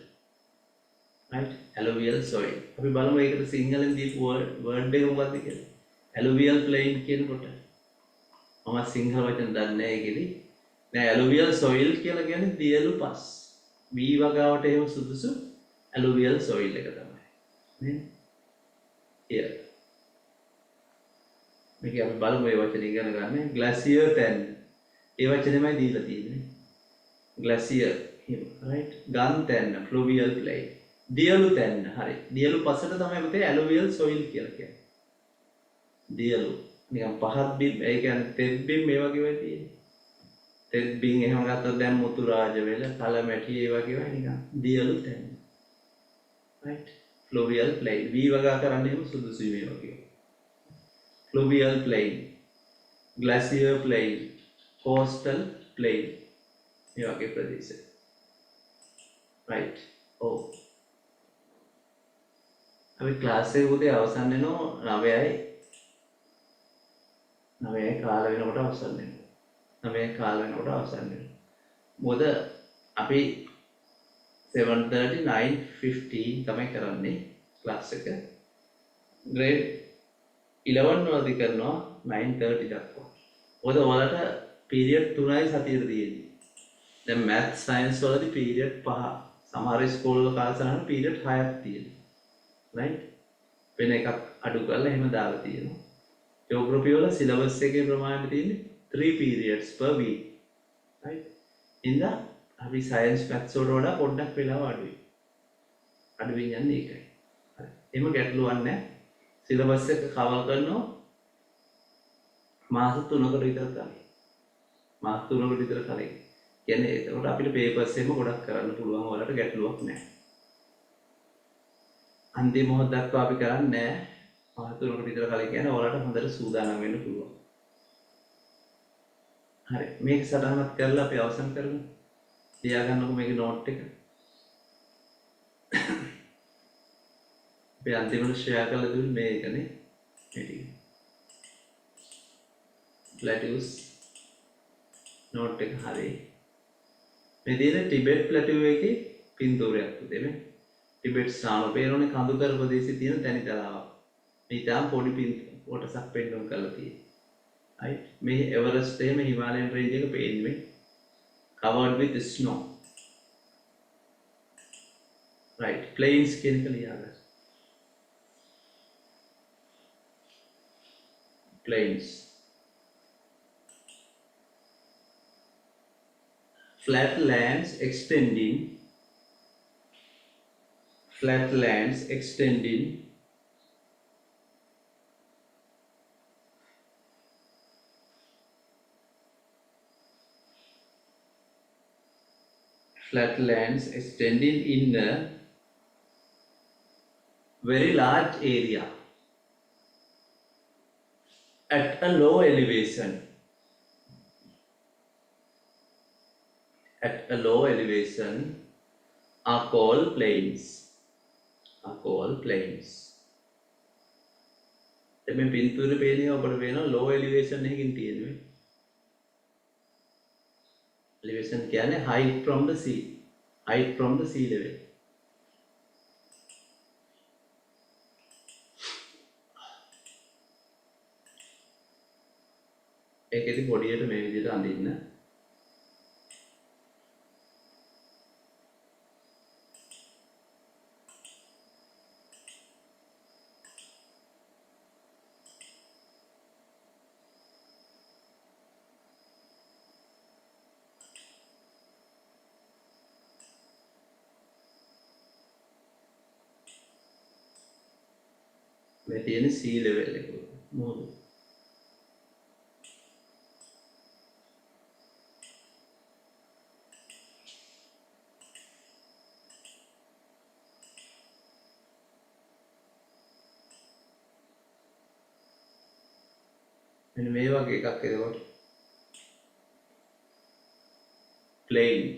right alluvial soil අපි බලමු ඒකට සිංහලෙන් දීපු word එක මොකක්ද කියලා alluvial plain කියනකොට මම සිංහල වචන දන්නේ නැහැ ඒකෙදි දැන් alluvial soil කියලා කියන්නේ දියලු පස් වී වගාවට එහෙම සුදුසු alluvial soil එක තමයි නේද here මේක අපි බලමු මේ වචන ඉගෙන ගන්න glacier තැන්න ඒ වචනේමයි දීලා තියෙන්නේ glacier right ගම් තැන්න fluvial plain දියලු තැන්න හරි දියලු පසට තමයි පුතේ alluvial soil කියලා කියන්නේ දියලු නිකන් පහත් බිම් ඒ කියන්නේ තෙත් බිම් මේ වගේ වෙයි තියෙන්නේ තෙත් බිම් එහෙම ගත්තොත් දැන් මුතු රාජ වෙල කල මැටි ඒ වගේ වෙයි නිකන් දියලු තැන්න right fluvial plain වී වගා කරන්න එහෙම සුදුසුයි මේ වගේ fluvial plain glacier plain coastal plain මේ වගේ ප්‍රදේශ right අපි ක්ලාස් එක උදේ අවසන් වෙනවා 9යි 9යි කාල වෙනකොට අවසන් වෙනවා 9යි කාල වෙනකොට අවසන් වෙනවා මොකද අපි 7:30 9:15 තමයි කරන්නේ ක්ලාස් එක grade 11 වලදී කරනවා 9:30 දක්වා මොකද ඔයාලට පීරියඩ් 3යි සතියේ තියෙන්නේ දැන් math science වලදී පීරියඩ් 5 සමහර ස්කෝල් වල කාලසටහන පීරියඩ් 6ක් තියෙනවා right වෙන එකක් අඩු කරලා එහෙම දාලා තියෙනවා geography වල syllabus එකේ ප්‍රමාණය තියෙන්නේ 3 periods per week right ඉතින් අපි science maths වලට වඩා පොඩ්ඩක් වෙලාව අඩුවෙන් යන්නේ ඒකයි හරි එහෙම ගැටලුවක් නැහැ syllabus එක cover කරනවා මාස 3කට විතර කලින් කියන්නේ එතකොට අපිට papers එකම ගොඩක් කරන්න පුළුවන් ඔයාලට ගැටලුවක් නැහැ අන්තිම මොහොත දක්වා අපි කරන්නේ නැහැ මාස 3කට විතර කලින් කියන්නේ ඔයාලට හොඳට සූදානම් වෙන්න පුළුවන් හරි මේක සටහනක් කරලා අපි අවසන් කරමු ලියා ගන්නකො මේකේ නෝට් එක අපි අන්තිමට ෂෙයා කරලා දුන්නේ මේකනේ මේ ටික Plateaus නෝට් එක හරි මේ තියෙන ටිබෙට් ප්ලැටියු එකේ පින්තූරයක් පුතේ මේ ටිබෙට් සාම පේනෝනේ කඳුකර ප්‍රදේශයේ තියෙන තැනිතලාවක් මේ තාම පොඩි කොටසක් පෙන්වන්න කරලා තියෙන්නේ right මේ එවරස්ට් එහෙම හිමාලයන් රේන්ජ් එක පේන්නේ covered with snow right plains කියන එක ලියාගන්න plains flatlands extending flatlands extending in a very large area at a low elevation are called plains එමෙ පින්තූරේ පේන්නේ ඔබට පේනවා low elevation එකකින් තියෙන්නේ elevation කියන්නේ height from the sea level ඒකෙදි පොඩියට මේ විදිහට අඳින්න මේ තියෙන sea level එක මොකද මෙන්න මේ වගේ එකක් එතකොට plane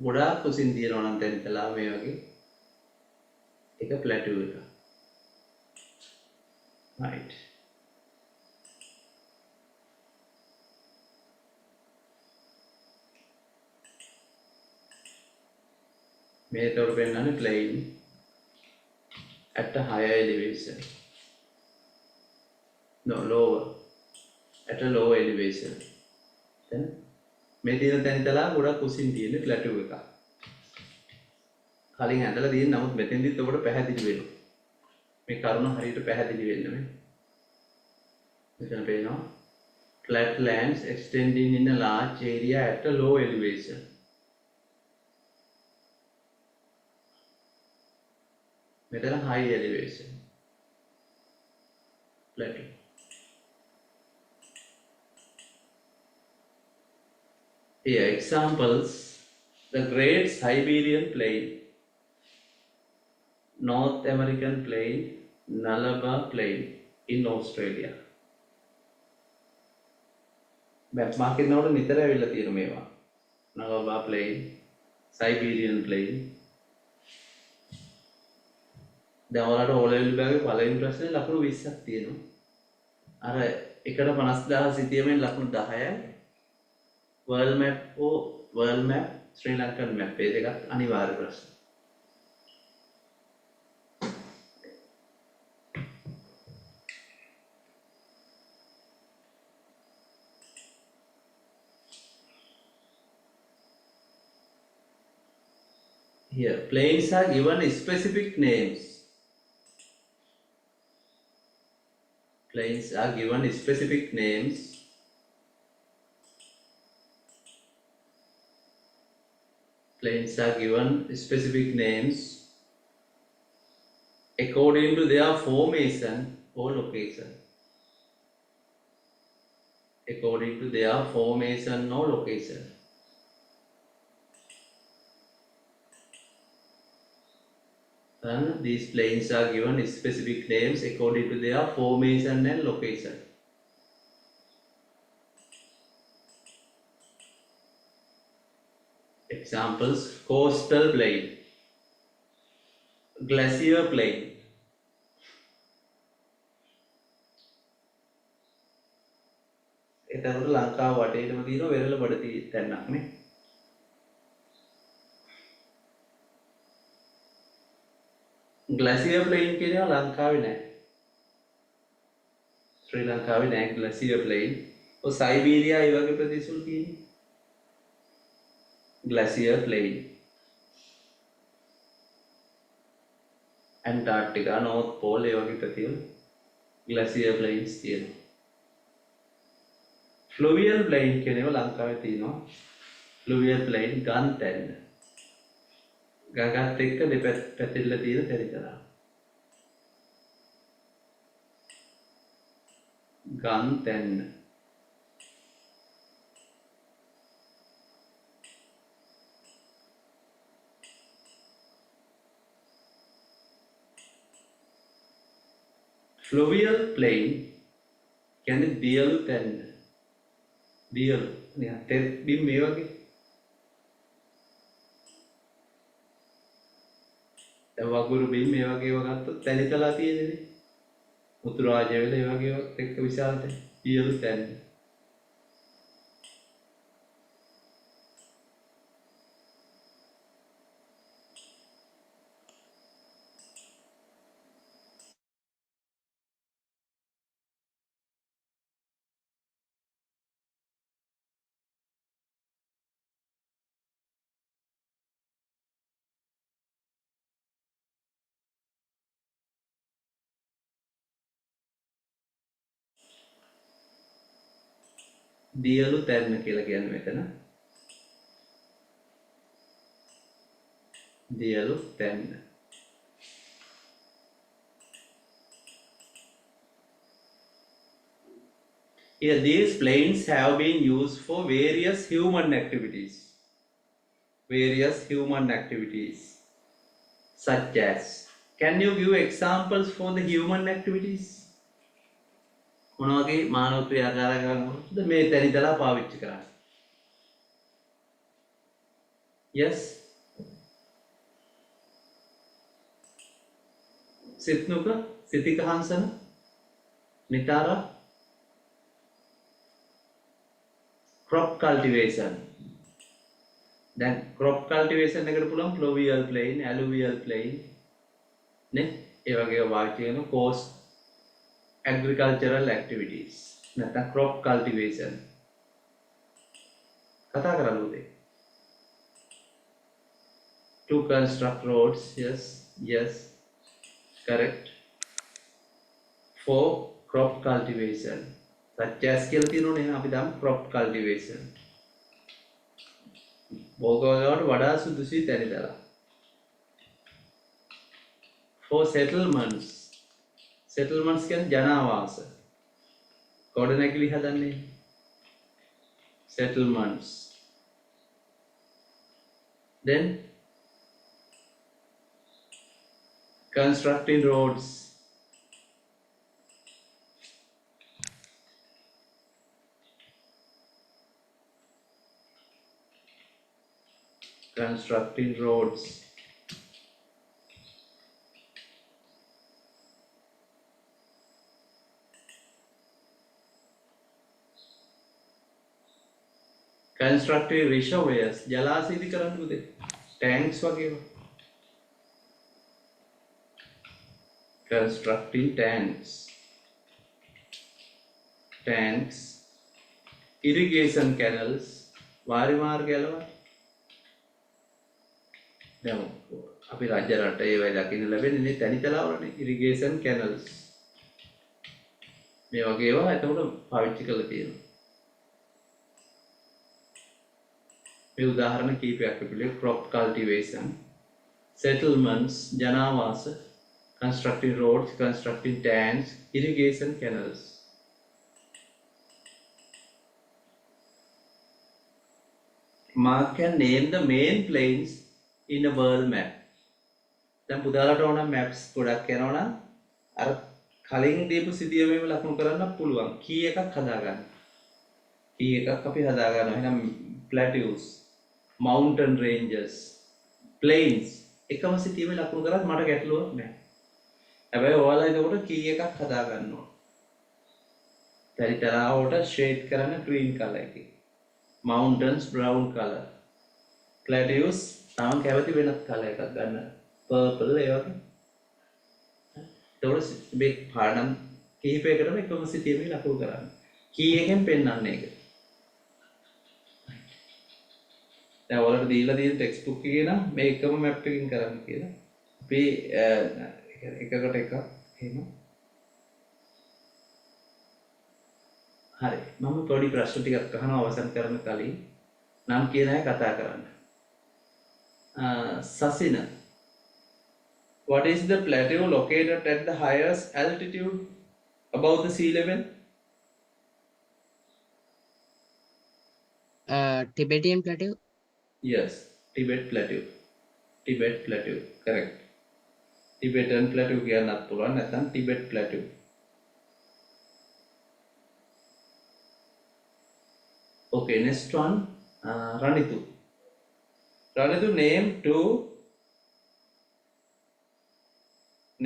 ගොඩාක් කුසින් තියෙනවා නම් තැන්තලා මේ වගේ එක plateau එක right මේ තොර පෙන්නන්නේ plane at a higher elevation no lower at a lower elevation then මේ තියෙන තැන්තලා ගොඩක් කුසින් තියෙන plateau එකක් කලින් ඇඳලා තියෙන නමුත් මෙතෙන්දිත් ඔබට පැහැදිලි වෙනවා මේ කරුණ හරියට පැහැදිලි වෙන්න මේ මෙතන පේනවා flatlands extending in a large area at a low elevation මෙතන high elevation plateau here examples the Great Siberian Plain North American Plain Nullarbor Plain in Australia map mark එකනකොට නිතර ඇවිල්ලා තියෙන මේවා Nullarbor Plain Siberian Plain දැන් ඔයාලට O level විභාගේ පළවෙනි ප්‍රශ්නේ ලකුණු 20ක් තියෙනවා අර එකට 50000 සිටියමෙන් ලකුණු 10යි world map Sri Lankan map මේ දෙකත් අනිවාර්ය ප්‍රශ්න here plains are given specific names plains are given specific names plains are given specific names according to their formation or location according to their formation or location and these plains are given specific names according to their formation and location examples coastal plain glacier plain එතකොට ලංකාව වටේටම තියෙන වෙරළ බඩ තැන්නක් නේ glacier plain කියනවා ලංකාවේ නැහැ ශ්‍රී ලංකාවේ නැහැ glacier plain ඔය සයිබීරියා ඒ වගේ ප්‍රදේශවල තියෙන්නේ glacier plain Antarctica North Pole ඒ වගේ ප්‍රතිවල glacier plains තියෙනවා fluvial plain කියනවා ලංකාවේ තියෙනවා fluvial plain ගම් තැන්න ගඟත් එක්ක දෙපැත්තෙල්ල තියෙන තැනිතලා ගම් තැන්න fluvial plain කියන්නේ දියලු තැන්න දියලු නිකන් තෙත් බිම් මේ වගේ දැන් වගුරු බිම් මේ වගේ ඒවා ගත්තොත් තැනිතලා තියෙන්නේ උතුරාජ වෙල ඒ වගේ එක්ක විශාල දියලු තැන්න දියලු තැන්න කියලා කියන්නේ මෙතන දියලු තැන්න Here, these plains have been used for various human activities. Various human activities. Such as, can you give examples for the human activities? මොන වගේ මානව ක්‍රියාකාරකම් මේ තැනිතලා පාවිච්චි කරන්නේ? Yes. Sitnuka, Sitika Hansana, Nitara. Crop cultivation. Then crop cultivation එකට පුළුවන් pluvial plain, alluvial plain නේ ඒ වගේ වාක්‍ය වෙන coast agricultural activities නැත්නම් crop cultivation කතා කරන්නේ to construct roads. Yes, correct. For crop cultivation such as කියලා තියෙනෝනේ අපි දාමු crop cultivation භෝගවලට වඩා සුදුසුයි තැනිතලා. For settlements කියන්නේ ජනාවාස ගොඩනැගිලි හදන්නේ settlements. Then constructing roads. Constructing roads. Constructing reservoirs. ජලාශයදී කරන්න පුතේ. Tanks වගේම. Constructing tanks. Irrigation canals. වාරි මාර්ගයලව. දැන් අපි රාජ්‍ය රට ඒවයි දකින්න ලැබෙන්නේ තැනිතලාවලනේ irrigation canals මේ වගේ ඒවා එතකොට පාවිච්චි කරලා තියෙනවා. මේ උදාහරණ කීපයක් අපිට crop cultivation, settlements, ජනාවාස, constructing roads, constructing tanks, irrigation canals. Mark can name the main plains in a world map. දැන් පුතාලට ඕන maps ගොඩක් යනවා නම් අර කලින් දීපු සිදියමේම ලකුණු කරන්න පුළුවන්. කී එකක් හදාගන්න. කී එකක් අපි හදා ගන්නවා. එහෙනම් plateaus, mountain ranges, plains එකම සිදියමේ ලකුණු කරත් මට ගැටලුවක් නැහැ. හැබැයි ඔයාලා ඒකට කී එකක් හදා ගන්නවා. පරිතරාවට shade කරන්න green color එකකින්. Mountains brown color. Plateaus තාම කැමති වෙනත් කලර් එකක් ගන්න purple ඒ වගේ. ඒතකොට මේ පාඩම් කිහිපයකටම එකම සිතියමේ ලකුණු කරන්න. කී එකෙන් පෙන්වන්නේ ඒක. දැන් ඔයාලට දීලා තියෙන ටෙක්ස්ට් බුක් එකේ නම් මේ එකම මැප් එකකින් කරන්න කියලා. අපි එකකට එකක් එහෙම. හරි. මම පොඩි ප්‍රශ්න ටිකක් අහනවා අවසන් කරන්න කලින්. නම් කියන අය කතා කරන්න. Sasina, what is the plateau located at the highest altitude above the sea level? Tibetan Plateau. Yes, Tibet Plateau, correct. Tibetan Plateau කියන්නත් පුළුවන් නැත්නම් Tibet Plateau. Okay, next one, Ranitu. Ranitu,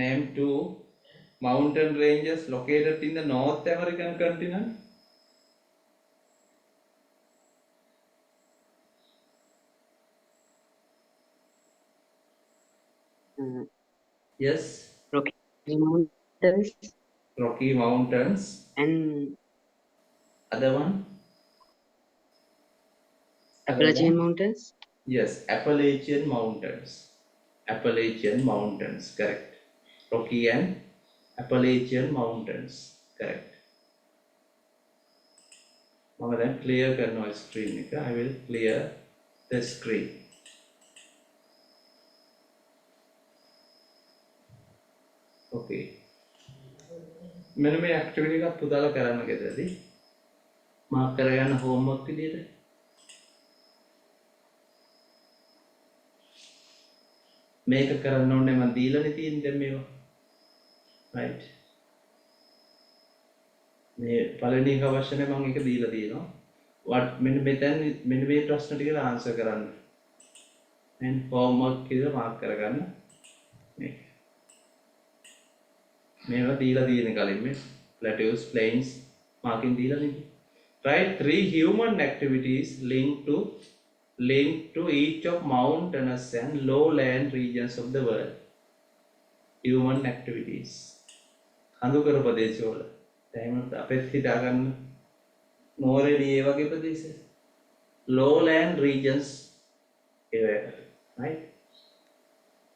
name two mountain ranges located in the North American continent. Yes. Rocky Mountains Rocky Mountains. and Other one? Appalachian Mountains. Yes, Appalachian Mountains. Appalachian Mountains, correct. Rocky and Appalachian Mountains, correct. Mama then clear karno screen එක. I will clear the screen. Okay. මෙන්න මේ activity එකක් පුතාලා කරන්න ගෙදරදී. Mark කරගන්න homework විදියට. මේක කරන්න ඕනේ මම දීලානේ තියෙන්නේ දැන් මේවා. right. මේ පළවෙනි එක අවශ්‍ය නැහැ මම ඒක දීලා තියෙනවා. මෙන්න මේ ප්‍රශ්න ටිකට ආන්සර් කරන්න. දැන් homework කියලා මාක් කරගන්න. මේවා දීලා තියෙන කලින් මේ plateaus plains marking දීලා නේ. Write 3 human activities linked to each of mountainous and lowland regions of the world. Human activities. අඳුකර ප්‍රදේශවල. දැන් අපිට හිතා ගන්න නෝර්වේදී ඒ වගේ ප්‍රදේශ. lowland regions ඒවට. right?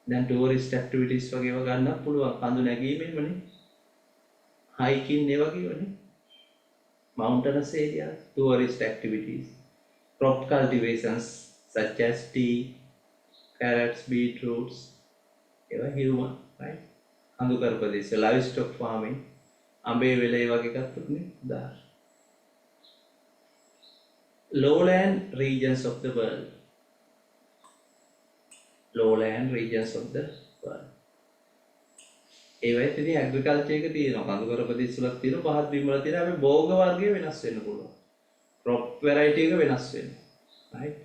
දැන් tourist activities වගේ ඒවා ගන්නත් පුළුවන්. කඳු නැගීමෙන්මනේ. hiking ඒ වගේවනේ. mountainous areas, tourist activities, crop cultivations such as tea, carrots, beetroots, human, right? අඳුකර ප්‍රදේශ, livestock farming, අඹේ වෙල ඒ වගේ ගත්තොත් නේ උදාහරණ. Lowland regions of the world. Lowland regions of the world. ඒවයි ඉතින් ඇග්‍රිකල්චර් එක තියෙනවා. කඳුකර ප්‍රදේශ වල තියෙනවා, පහත් බිම් වල තියෙනවා. අපි භෝග වර්ගය වෙනස් වෙන්න පුළුවන්. crop variety එක වෙනස් වෙනවා. right?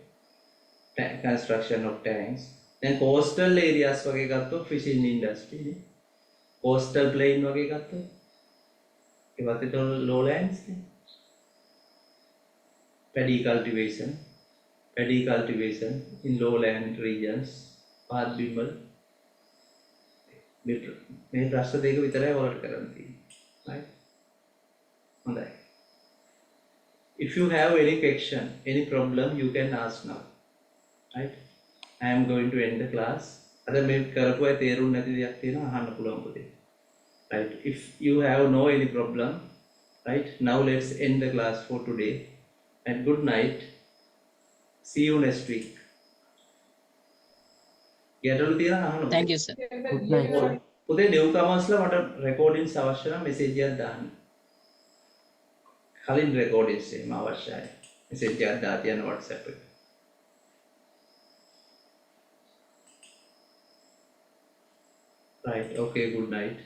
Construction of tanks. then coastal areas වගේ ගත්තොත් fishing industry නේ. coastal plain වගේ ගත්තොත් ඒවත් ඒක lowlands නේ. paddy cultivation in lowland regions. පහත් බිම් වල මේ ප්‍රශ්න දෙක විතරයි ඔයාලට කරන්න තියෙන්නේ. right? හොඳයි. If you have any question, any problem, you can ask now. right? I am going to end the class. අද මේ කරපුවා තේරුම් නැති දෙයක් තියෙනවා අහන්න පුළුවන් පොතේ. right? If you have no any problem, right? Now let's end the class for today. And good night. See you next week. ගැටලු තියෙනවා අහන්න. Thank you, sir. Good night, sir. උදේ නිව්කමර්ස්ලා මට රෙකෝඩින්ස් අවශ්‍ය නම් මෙසේජ් එකක් දාන්න. කලින් රෙකෝඩින්ස් එහෙම අවශ්‍යයි. මෙසේජ් එකක් දාලා තියන්න WhatsApp එකට. right, okay, good night.